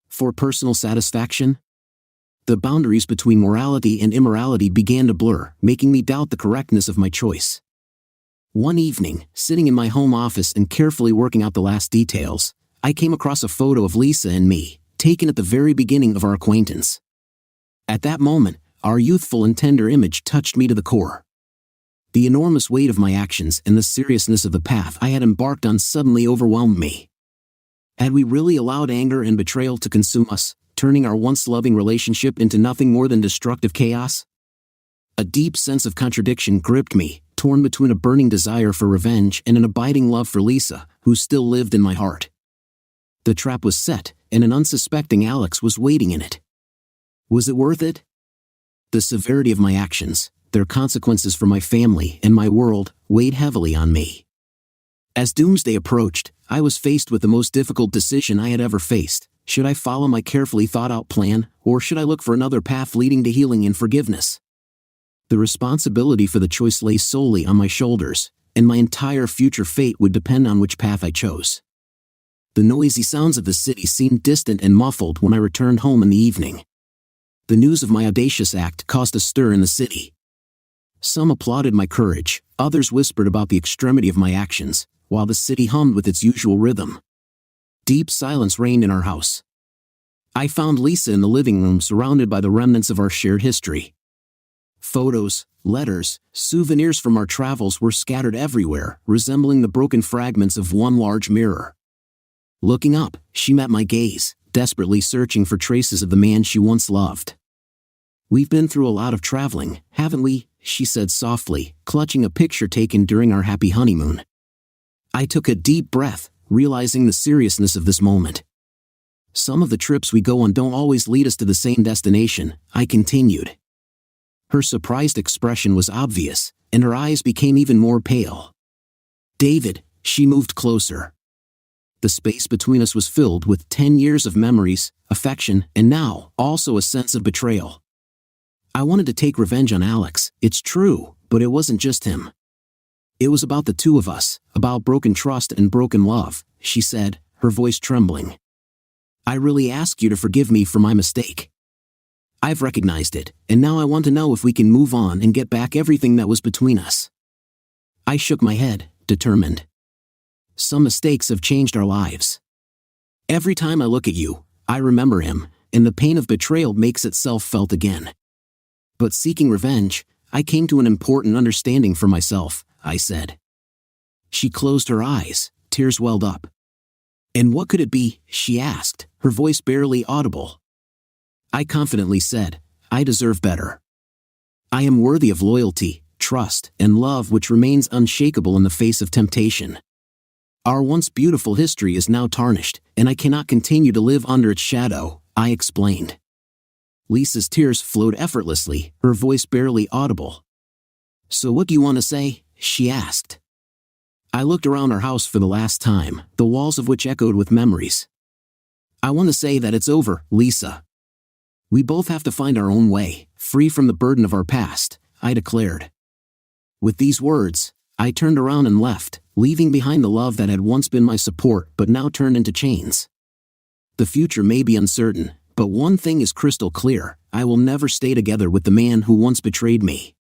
For personal satisfaction? The boundaries between morality and immorality began to blur, making me doubt the correctness of my choice. One evening, sitting in my home office and carefully working out the last details, I came across a photo of Lisa and me, taken at the very beginning of our acquaintance. At that moment, our youthful and tender image touched me to the core. The enormous weight of my actions and the seriousness of the path I had embarked on suddenly overwhelmed me. Had we really allowed anger and betrayal to consume us, turning our once loving relationship into nothing more than destructive chaos? A deep sense of contradiction gripped me, torn between a burning desire for revenge and an abiding love for Lisa, who still lived in my heart. The trap was set, and an unsuspecting Alex was waiting in it. Was it worth it? The severity of my actions, their consequences for my family and my world, weighed heavily on me. As doomsday approached, I was faced with the most difficult decision I had ever faced. Should I follow my carefully thought-out plan, or should I look for another path leading to healing and forgiveness? The responsibility for the choice lay solely on my shoulders, and my entire future fate would depend on which path I chose. The noisy sounds of the city seemed distant and muffled when I returned home in the evening. The news of my audacious act caused a stir in the city. Some applauded my courage, others whispered about the extremity of my actions, while the city hummed with its usual rhythm. Deep silence reigned in our house. I found Lisa in the living room surrounded by the remnants of our shared history. Photos, letters, souvenirs from our travels were scattered everywhere, resembling the broken fragments of one large mirror. Looking up, she met my gaze, desperately searching for traces of the man she once loved. "We've been through a lot of traveling, haven't we?" she said softly, clutching a picture taken during our happy honeymoon. I took a deep breath, realizing the seriousness of this moment. "Some of the trips we go on don't always lead us to the same destination," I continued. Her surprised expression was obvious, and her eyes became even more pale. "David," she moved closer. The space between us was filled with 10 years of memories, affection, and now, also a sense of betrayal. I wanted to take revenge on Alex, it's true, but it wasn't just him. It was about the two of us, about broken trust and broken love, she said, her voice trembling. "I really ask you to forgive me for my mistake. I've recognized it, and now I want to know if we can move on and get back everything that was between us." I shook my head, determined. "Some mistakes have changed our lives. Every time I look at you, I remember him, and the pain of betrayal makes itself felt again. But seeking revenge, I came to an important understanding for myself," I said. She closed her eyes, tears welled up. "And what could it be?" she asked, her voice barely audible. I confidently said, "I deserve better. I am worthy of loyalty, trust, and love which remains unshakable in the face of temptation. Our once beautiful history is now tarnished, and I cannot continue to live under its shadow," I explained. Lisa's tears flowed effortlessly, her voice barely audible. "So what do you want to say?" she asked. I looked around our house for the last time, the walls of which echoed with memories. "I want to say that it's over, Lisa. We both have to find our own way, free from the burden of our past," I declared. With these words, I turned around and left, leaving behind the love that had once been my support but now turned into chains. The future may be uncertain, but one thing is crystal clear: I will never stay together with the man who once betrayed me.